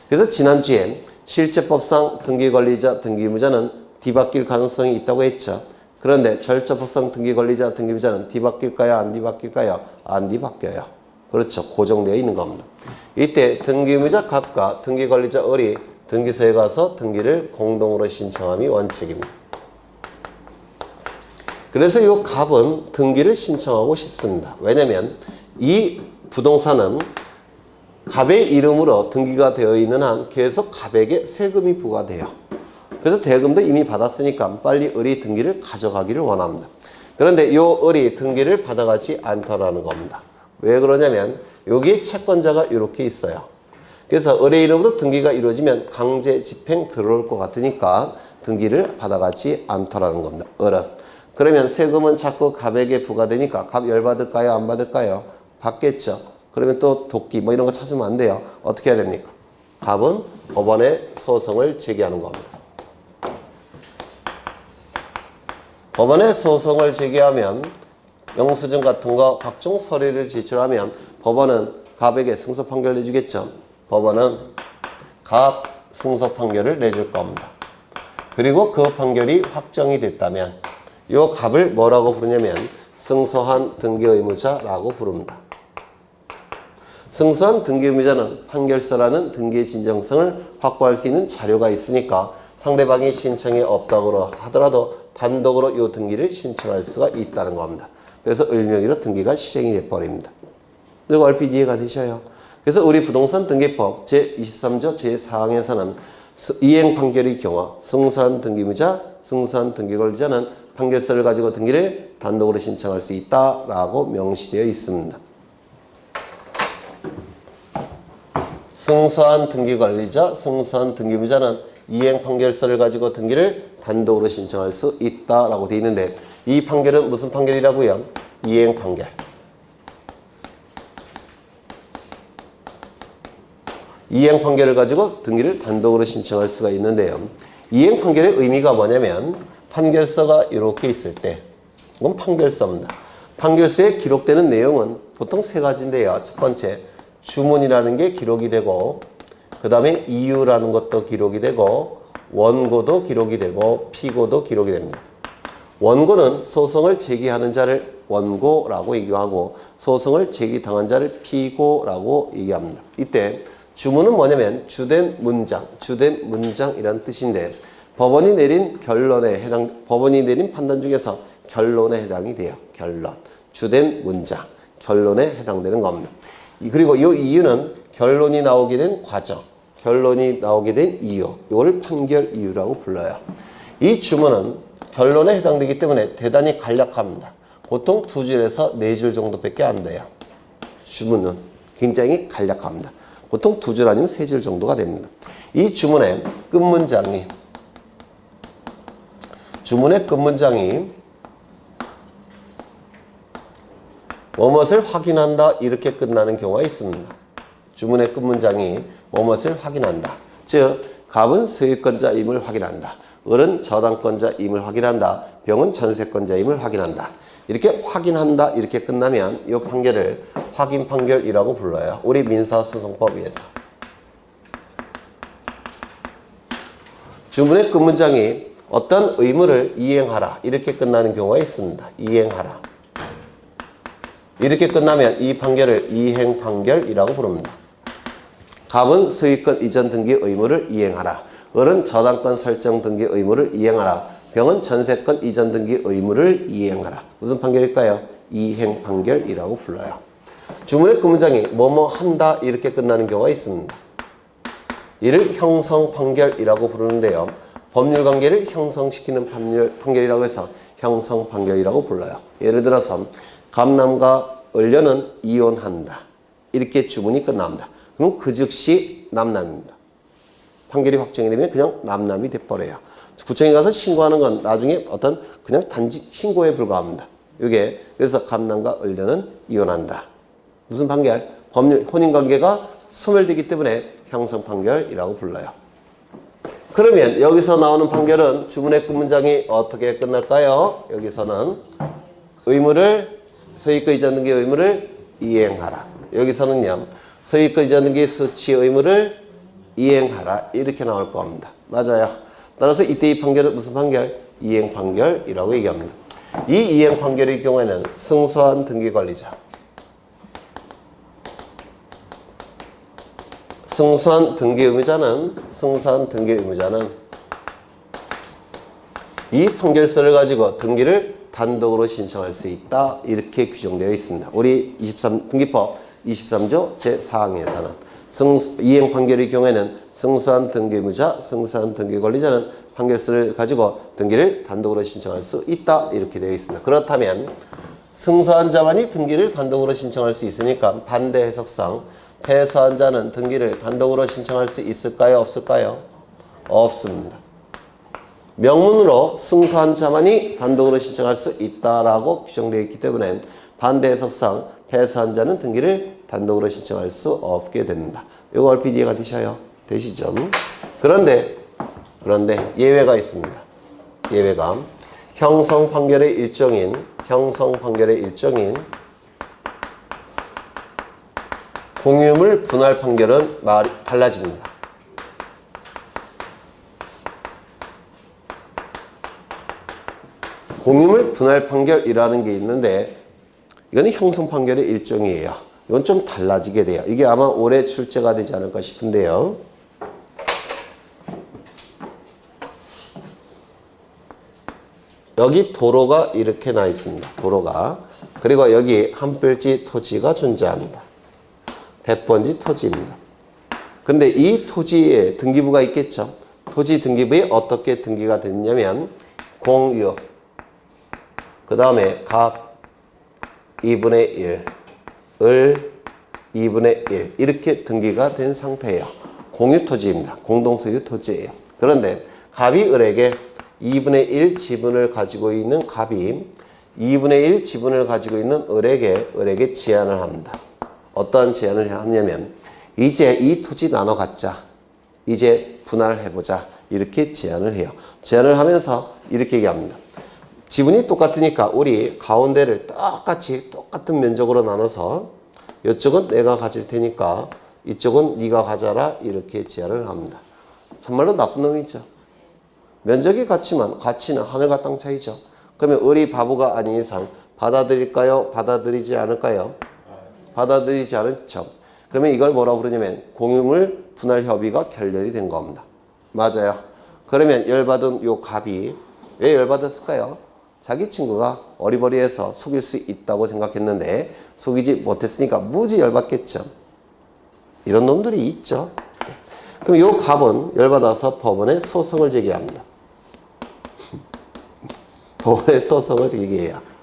그래서 지난주에 실제법상 등기 권리자, 등기 의무자는 뒤바뀔 가능성이 있다고 했죠. 그런데 절차법상 등기 권리자, 등기 의무자는 뒤바뀔까요? 안 뒤바뀔까요? 안 뒤바뀌어요. 그렇죠. 고정되어 있는 겁니다. 이때 등기 의무자 갑과 등기 권리자 을이 등기소에 가서 등기를 공동으로 신청함이 원칙입니다. 그래서 이 갑은 등기를 신청하고 싶습니다. 왜냐하면 이 부동산은 갑의 이름으로 등기가 되어 있는 한 계속 갑에게 세금이 부과돼요. 그래서 대금도 이미 받았으니까 빨리 을이 등기를 가져가기를 원합니다. 그런데 이 을이 등기를 받아가지 않더라는 겁니다. 왜 그러냐면 여기 채권자가 이렇게 있어요. 그래서 을의 이름으로 등기가 이루어지면 강제 집행 들어올 것 같으니까 등기를 받아가지 않더라는 겁니다. 을은. 그러면 세금은 자꾸 갑에게 부과되니까 갑 열받을까요? 안 받을까요? 받겠죠. 그러면 또 도끼 뭐 이런 거 찾으면 안 돼요. 어떻게 해야 됩니까? 갑은 법원에 소송을 제기하는 겁니다. 법원에 소송을 제기하면 영수증 같은 거 각종 서류를 제출하면 법원은 갑에게 승소 판결을 내주겠죠. 법원은 갑 승소 판결을 내줄 겁니다. 그리고 그 판결이 확정이 됐다면 이 갑을 뭐라고 부르냐면 승소한 등기 의무자라고 부릅니다. 승소한 등기 의무자는 판결서라는 등기의 진정성을 확보할 수 있는 자료가 있으니까 상대방이 신청이 없다고 하더라도 단독으로 이 등기를 신청할 수가 있다는 겁니다. 그래서 을명의로 등기가 실행이 돼버립니다. 이거 얼핏 이해가 되셔요? 그래서 우리 부동산 등기법 제23조 제4항에서는 이행 판결의 경우 승소한 등기의무자, 승소한 등기 권리자는 판결서를 가지고 등기를 단독으로 신청할 수 있다라고 명시되어 있습니다. 승소한 등기 권리자, 승소한 등기 의무자는 이행 판결서를 가지고 등기를 단독으로 신청할 수 있다라고 되어 있는데 이 판결은 무슨 판결이라고요? 이행 판결. 이행 판결을 가지고 등기를 단독으로 신청할 수가 있는데요. 이행 판결의 의미가 뭐냐면 판결서가 이렇게 있을 때 이건 판결서입니다. 판결서에 기록되는 내용은 보통 세 가지인데요. 첫 번째, 주문이라는 게 기록이 되고 그 다음에 이유라는 것도 기록이 되고 원고도 기록이 되고 피고도 기록이 됩니다. 원고는 소송을 제기하는 자를 원고라고 얘기하고 소송을 제기당한 자를 피고라고 얘기합니다. 이때 주문은 뭐냐면 주된 문장이라는 뜻인데 법원이 내린 판단 중에서 결론에 해당이 돼요. 결론. 주된 문장, 결론에 해당되는 겁니다. 그리고 이 이유는 결론이 나오게 된 과정, 결론이 나오게 된 이유, 이걸 판결 이유라고 불러요. 이 주문은 결론에 해당되기 때문에 대단히 간략합니다. 보통 2줄에서 4줄 정도밖에 안 돼요. 주문은 굉장히 간략합니다. 보통 2줄 아니면 3줄 정도가 됩니다. 이 주문의 끝문장이 뭐뭇을 확인한다 이렇게 끝나는 경우가 있습니다. 주문의 끝문장이 뭐뭇을 확인한다. 즉 갑은 소유권자임을 확인한다. 을은 저당권자임을 확인한다. 병은 전세권자임을 확인한다. 이렇게 확인한다 이렇게 끝나면 이 판결을 확인 판결이라고 불러요. 우리 민사소송법에서. 주문의 끝문장이 어떤 의무를 이행하라 이렇게 끝나는 경우가 있습니다. 이행하라. 이렇게 끝나면 이 판결을 이행 판결이라고 부릅니다. 갑은 소유권 이전 등기 의무를 이행하라. 을은 저당권 설정 등기 의무를 이행하라. 병은 전세권 이전 등기 의무를 이행하라. 무슨 판결일까요? 이행 판결이라고 불러요. 주문의 끝문장이 뭐뭐 한다 이렇게 끝나는 경우가 있습니다. 이를 형성 판결이라고 부르는데요. 법률 관계를 형성시키는 판결이라고 해서 형성 판결이라고 불러요. 예를 들어서 갑남과 을녀는 이혼한다. 이렇게 주문이 끝납니다. 그럼 그 즉시 남남입니다. 판결이 확정이 되면 그냥 남남이 돼버려요. 구청에 가서 신고하는 건 나중에 어떤 그냥 단지 신고에 불과합니다. 이게 그래서 갑남과 을녀는 이혼한다. 무슨 판결? 법률 혼인관계가 소멸되기 때문에 형성 판결이라고 불러요. 그러면 여기서 나오는 판결은 주문의 끝문장이 어떻게 끝날까요? 여기서는 의무를 소유권 이전 등기 의무를 이행하라. 여기서는요. 소유권 이전 등기 수취 의무를 이행하라. 이렇게 나올 겁니다. 맞아요. 따라서 이때 이 판결은 무슨 판결? 이행 판결이라고 얘기합니다. 이 이행 판결의 경우에는 승소한 등기관리자. 승소한 등기 의무자는 이 판결서를 가지고 등기를 단독으로 신청할 수 있다. 이렇게 규정되어 있습니다. 우리 등기법 23조 제4항에서는 이행 판결의 경우에는 승소한 등기 의무자, 승소한 등기 관리자는 판결서를 가지고 등기를 단독으로 신청할 수 있다. 이렇게 되어 있습니다. 그렇다면 승소한 자만이 등기를 단독으로 신청할 수 있으니까 반대 해석상 패소한 자는 등기를 단독으로 신청할 수 있을까요? 없을까요? 없습니다. 명문으로 승소한 자만이 단독으로 신청할 수 있다라고 규정되어 있기 때문에 반대 해석상 패소한 자는 등기를 단독으로 신청할 수 없게 됩니다. 이거 얼핏 이해가 되시죠? 그런데 예외가 있습니다. 예외가 형성 판결의 일종인 공유물 분할 판결은 말이 달라집니다. 공유물 분할 판결이라는 게 있는데 이거는 형성 판결의 일종이에요. 이건 좀 달라지게 돼요. 이게 아마 올해 출제가 되지 않을까 싶은데요. 여기 도로가 이렇게 나 있습니다. 도로가. 그리고 여기 한 필지 토지가 존재합니다. 100번지 토지입니다. 근데 이 토지에 등기부가 있겠죠. 토지 등기부에 어떻게 등기가 됐냐면 공유, 그 다음에 갑 2분의 1, 을 2분의 1 이렇게 등기가 된 상태예요. 공유 토지입니다. 공동소유 토지예요. 그런데 갑이 을에게 2분의 1 지분을 가지고 있는 갑이 2분의 1 지분을 가지고 있는 을에게 제안을 합니다. 어떠한 제안을 하냐면 이제 이 토지 나눠 갖자. 이제 분할을 해보자. 이렇게 제안을 해요. 제안을 하면서 이렇게 얘기합니다. 지분이 똑같으니까 우리 가운데를 똑같은 면적으로 나눠서 이쪽은 내가 가질 테니까 이쪽은 네가 가져라. 이렇게 제안을 합니다. 참말로 나쁜 놈이죠. 면적이 같지만 가치는 하늘과 땅 차이죠. 그러면 을이 바보가 아닌 이상 받아들일까요? 받아들이지 않을까요? 받아들이지 않죠. 그러면 이걸 뭐라고 부르냐면 공유물 분할 협의가 결렬이 된 겁니다. 맞아요. 그러면 열받은 요 갑이 왜 열받았을까요? 자기 친구가 어리버리해서 속일 수 있다고 생각했는데 속이지 못했으니까 무지 열받겠죠. 이런 놈들이 있죠. 그럼 요 갑은 열받아서 법원에 소송을 제기합니다. 법원에 소송을 제기해요.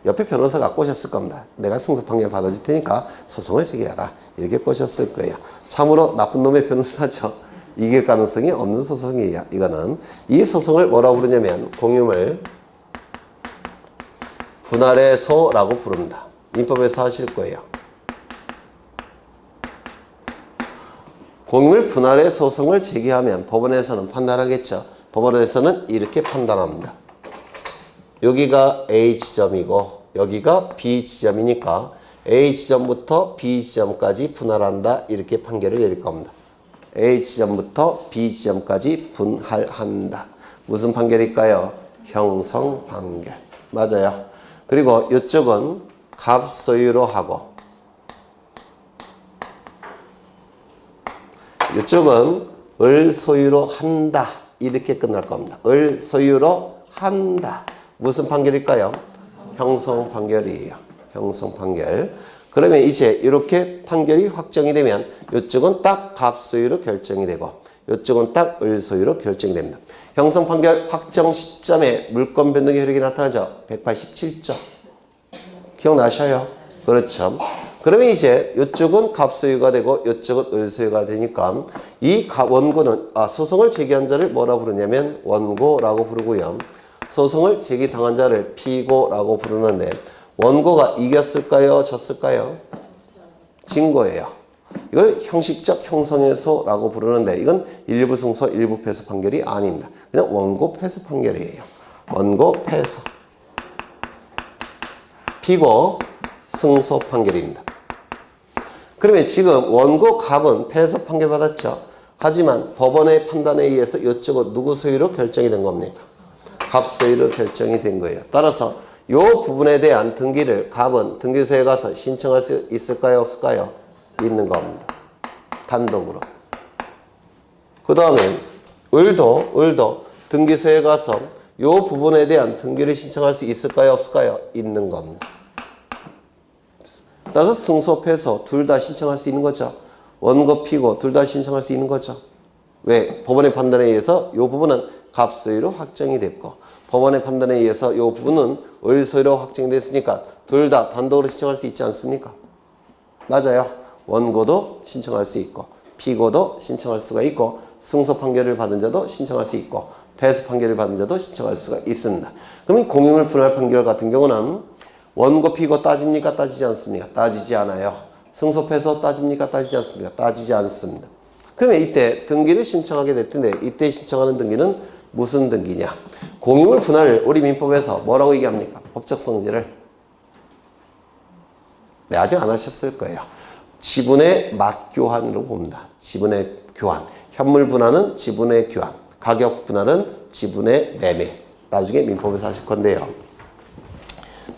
옆에 변호사가 꼬셨을 겁니다. 내가 승소 판결 받아줄 테니까 소송을 제기하라. 이렇게 꼬셨을 거예요. 참으로 나쁜 놈의 변호사죠. 이길 가능성이 없는 소송이에요. 이거는 이 소송을 뭐라고 부르냐면 공유물 분할의 소라고 부릅니다. 민법에서 하실 거예요. 공유물 분할의 소송을 제기하면 법원에서는 판단하겠죠. 법원에서는 이렇게 판단합니다. 여기가 A 지점이고 여기가 B 지점이니까 A 지점부터 B 지점까지 분할한다. 이렇게 판결을 내릴 겁니다. A 지점부터 B 지점까지 분할한다. 무슨 판결일까요? 형성 판결. 맞아요. 그리고 이쪽은 값 소유로 하고 이쪽은 을 소유로 한다. 이렇게 끝날 겁니다. 을 소유로 한다. 무슨 판결일까요? 형성 판결이에요. 형성 판결. 그러면 이제 이렇게 판결이 확정이 되면 이쪽은 딱 값 소유로 결정이 되고 이쪽은 딱 을 소유로 결정이 됩니다. 형성 판결 확정 시점에 물권 변동의 효력이 나타나죠. 187조. 기억나셔요? 그렇죠. 그러면 이제 이쪽은 값 소유가 되고 이쪽은 을 소유가 되니까 이 원고는 소송을 제기한 자를 뭐라 부르냐면 원고라고 부르고요. 소송을 제기당한 자를 피고라고 부르는데 원고가 이겼을까요? 졌을까요? 진 거예요. 이걸 형식적 형성해소라고 부르는데 이건 일부 승소, 일부 패소 판결이 아닙니다. 그냥 원고 패소 판결이에요. 원고 패소. 피고 승소 판결입니다. 그러면 지금 원고 갑은 패소 판결 받았죠. 하지만 법원의 판단에 의해서 이쪽은 누구 소유로 결정이 된 겁니까? 갑 소유로 결정이 된 거예요. 따라서 이 부분에 대한 등기를 갑은 등기소에 가서 신청할 수 있을까요? 없을까요? 있는 겁니다. 단독으로. 그 다음에 을도 등기소에 가서 이 부분에 대한 등기를 신청할 수 있을까요? 없을까요? 있는 겁니다. 따라서 승소, 패소 둘 다 신청할 수 있는 거죠. 원고, 피고 둘 다 신청할 수 있는 거죠. 왜? 법원의 판단에 의해서 이 부분은 갑 소유로 확정이 됐고 법원의 판단에 의해서 이 부분은 을 소유로 확정이 됐으니까 둘 다 단독으로 신청할 수 있지 않습니까? 맞아요. 원고도 신청할 수 있고 피고도 신청할 수가 있고 승소 판결을 받은 자도 신청할 수 있고 패소 판결을 받은 자도 신청할 수가 있습니다. 그러면 공유물 분할 판결 같은 경우는 원고, 피고 따집니까? 따지지 않습니까? 따지지 않아요. 승소, 패소 따집니까? 따지지 않습니까? 따지지 않습니다. 그러면 이때 등기를 신청하게 될 텐데 이때 신청하는 등기는 무슨 등기냐? 공유물 분할을 우리 민법에서 뭐라고 얘기합니까? 법적 성질을. 네, 아직 안 하셨을 거예요. 지분의 맞교환으로 봅니다. 지분의 교환. 현물 분할은 지분의 교환. 가격 분할은 지분의 매매. 나중에 민법에서 하실 건데요.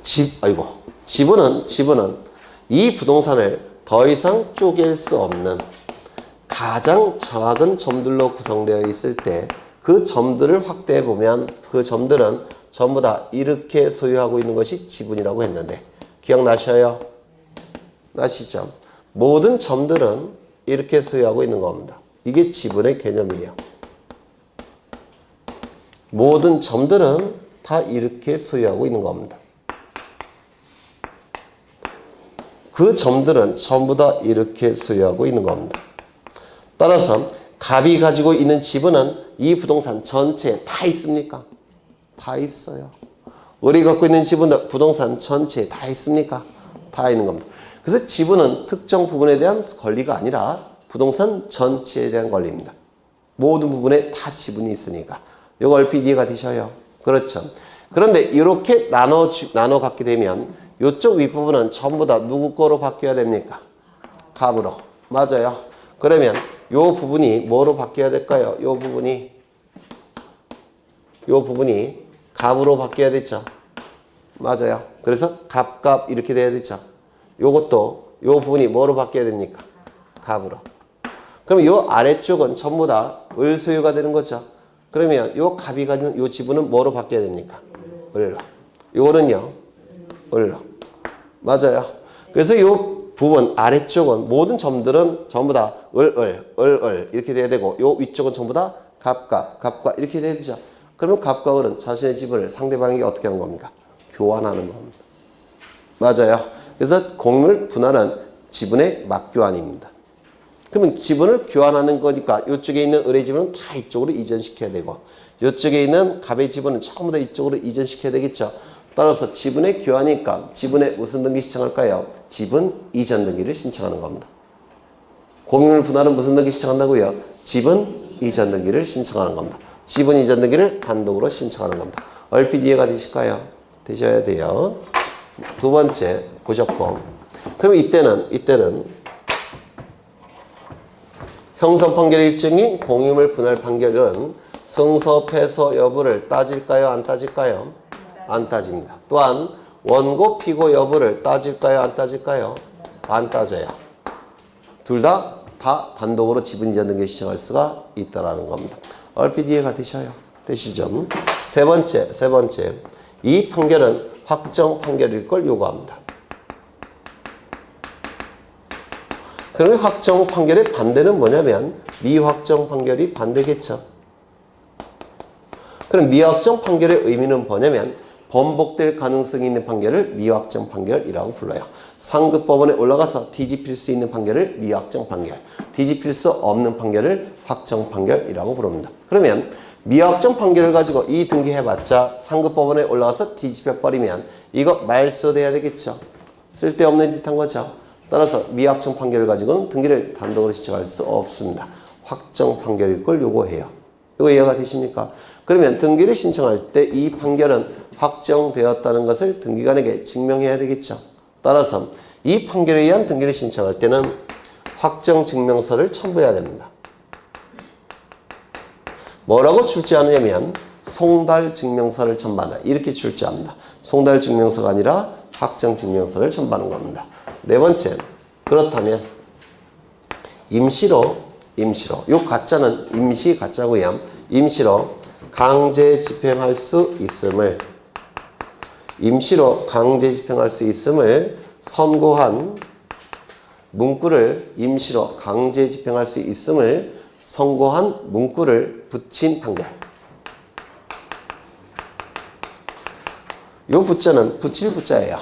지분은 이 부동산을 더 이상 쪼갤 수 없는 가장 작은 점들로 구성되어 있을 때 그 점들을 확대해 보면 그 점들은 전부 다 이렇게 소유하고 있는 것이 지분이라고 했는데 기억나셔요? 나시죠? 모든 점들은 이렇게 소유하고 있는 겁니다. 이게 지분의 개념이에요. 모든 점들은 다 이렇게 소유하고 있는 겁니다. 그 점들은 전부 다 이렇게 소유하고 있는 겁니다. 따라서 갑이 가지고 있는 지분은 이 부동산 전체에 다 있습니까? 다 있어요. 을이 갖고 있는 지분은 부동산 전체에 다 있습니까? 다 있는 겁니다. 그래서 지분은 특정 부분에 대한 권리가 아니라 부동산 전체에 대한 권리입니다. 모든 부분에 다 지분이 있으니까. 이거 얼핏 이해가 되셔요? 그렇죠. 그런데 이렇게 나눠 갖게 되면 이쪽 윗부분은 전부 다 누구 거로 바뀌어야 됩니까? 갑으로. 맞아요. 그러면 이 부분이 뭐로 바뀌어야 될까요? 이 부분이 갑으로 바뀌어야 되죠. 맞아요. 그래서 갑 이렇게 돼야 되죠. 요것도 이 부분이 뭐로 바뀌어야 됩니까? 갑으로. 그러면 이 아래쪽은 전부 다 을 소유가 되는 거죠. 그러면 이 갑이 가진 이 지분은 뭐로 바뀌어야 됩니까? 을로. 요거는요? 을로. 맞아요. 그래서 이 부분 아래쪽은 모든 점들은 전부 다 을 이렇게 돼야 되고 요 위쪽은 전부 다 갑과 이렇게 돼야 되죠. 그러면 갑과 을은 자신의 지분을 상대방에게 어떻게 하는 겁니까? 교환하는 겁니다. 맞아요. 그래서 공유물 분할은 지분의 맞교환입니다. 그러면 지분을 교환하는 거니까 이쪽에 있는 을의 지분은 다 이쪽으로 이전시켜야 되고 이쪽에 있는 갑의 지분은 전부 다 이쪽으로 이전시켜야 되겠죠. 따라서 지분의 교환이니까 지분의 무슨 등기 신청할까요? 지분 이전 등기를 신청하는 겁니다. 공유물 분할은 무슨 등기 신청한다고요? 지분 이전 등기를 신청하는 겁니다. 지분 이전 등기를 단독으로 신청하는 겁니다. 얼핏 이해가 되실까요? 되셔야 돼요. 두 번째 보셨고 그럼 이때는 형성 판결의 일정인 공유물 분할 판결은 승소 패소 여부를 따질까요? 안 따질까요? 안 따집니다. 또한 원고 피고 여부를 따질까요? 안 따질까요? 안 따져요. 둘 다 단독으로 지분이전 등기 신청할 수가 있다라는 겁니다. 얼핏 이해가 되시죠? 세 번째. 이 판결은 확정 판결일 걸 요구합니다. 그러면 확정 판결의 반대는 뭐냐면 미확정 판결이 반대겠죠. 그럼 미확정 판결의 의미는 뭐냐면 번복될 가능성이 있는 판결을 미확정 판결이라고 불러요. 상급 법원에 올라가서 뒤집힐 수 있는 판결을 미확정 판결, 뒤집힐 수 없는 판결을 확정 판결이라고 부릅니다. 그러면 미확정 판결을 가지고 이 등기해봤자 상급 법원에 올라가서 뒤집혀버리면 이거 말소돼야 되겠죠. 쓸데없는 짓 한 거죠. 따라서 미확정 판결을 가지고는 등기를 단독으로 신청할 수 없습니다. 확정 판결일 걸 요구해요. 이거 이해가 되십니까? 그러면 등기를 신청할 때 이 판결은 확정되었다는 것을 등기관에게 증명해야 되겠죠. 따라서 이 판결에 의한 등기를 신청할 때는 확정 증명서를 첨부해야 됩니다. 뭐라고 출제하느냐면 송달 증명서를 첨부한다. 이렇게 출제합니다. 송달 증명서가 아니라 확정 증명서를 첨부하는 겁니다. 네 번째, 그렇다면 임시로 요 가짜는 임시 가짜고요. 임시로 강제 집행할 수 있음을 선고한 문구를 임시로 강제 집행할 수 있음을 선고한 문구를 붙인 판결. 요 붙자는 붙일 붙자예요.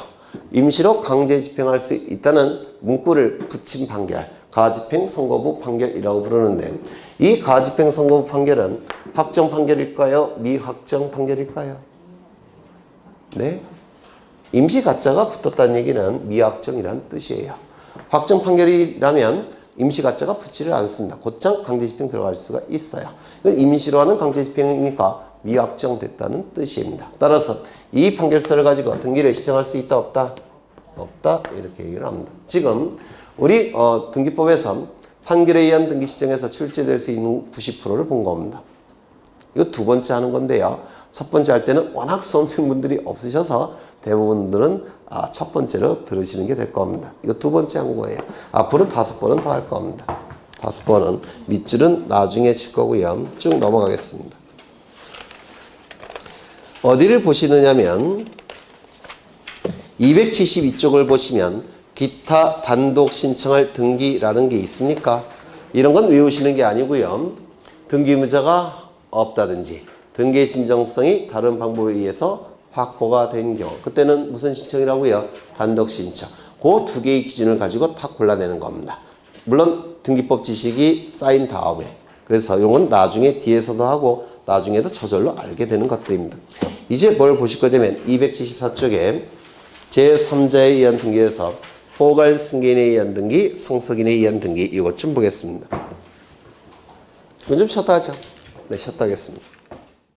임시로 강제 집행할 수 있다는 문구를 붙인 판결, 가집행 선고부 판결이라고 부르는데 이 가집행 선고부 판결은 확정 판결일까요? 미확정 판결일까요? 네? 임시 가짜가 붙었다는 얘기는 미확정이라는 뜻이에요. 확정 판결이라면 임시 가짜가 붙지를 않습니다. 곧장 강제 집행 들어갈 수가 있어요. 임시로 하는 강제 집행이니까 미확정 됐다는 뜻입니다. 따라서 이 판결서를 가지고 등기를 신청할 수 있다 없다? 없다 이렇게 얘기를 합니다. 지금 우리 등기법에서 판결에 의한 등기 신청에서 출제될 수 있는 90%를 본 겁니다. 이거 두 번째 하는 건데요. 첫 번째 할 때는 워낙 수험생분들이 없으셔서 대부분들은 첫 번째로 들으시는 게 될 겁니다. 이거 두 번째 한 거예요. 앞으로 5번은 더 할 겁니다. 5번은 밑줄은 나중에 칠 거고요. 쭉 넘어가겠습니다. 어디를 보시느냐면 272쪽을 보시면 기타 단독 신청할 등기라는 게 있습니까? 이런 건 외우시는 게 아니고요. 등기 의무자가 없다든지 등기의 진정성이 다른 방법에 의해서 확보가 된 경우 그때는 무슨 신청이라고요? 단독 신청. 그 두 개의 기준을 가지고 다 골라내는 겁니다. 물론 등기법 지식이 쌓인 다음에 그래서 이건 나중에 뒤에서도 하고 나중에도 저절로 알게 되는 것들입니다. 이제 뭘 보실 거냐면 274쪽에 제3자에 의한 등기에서 포괄 승계인에 의한 등기, 상속인에 의한 등기 이것 좀 보겠습니다. 이건 좀 쉬었다 하죠. 네, 쉬었다 하겠습니다.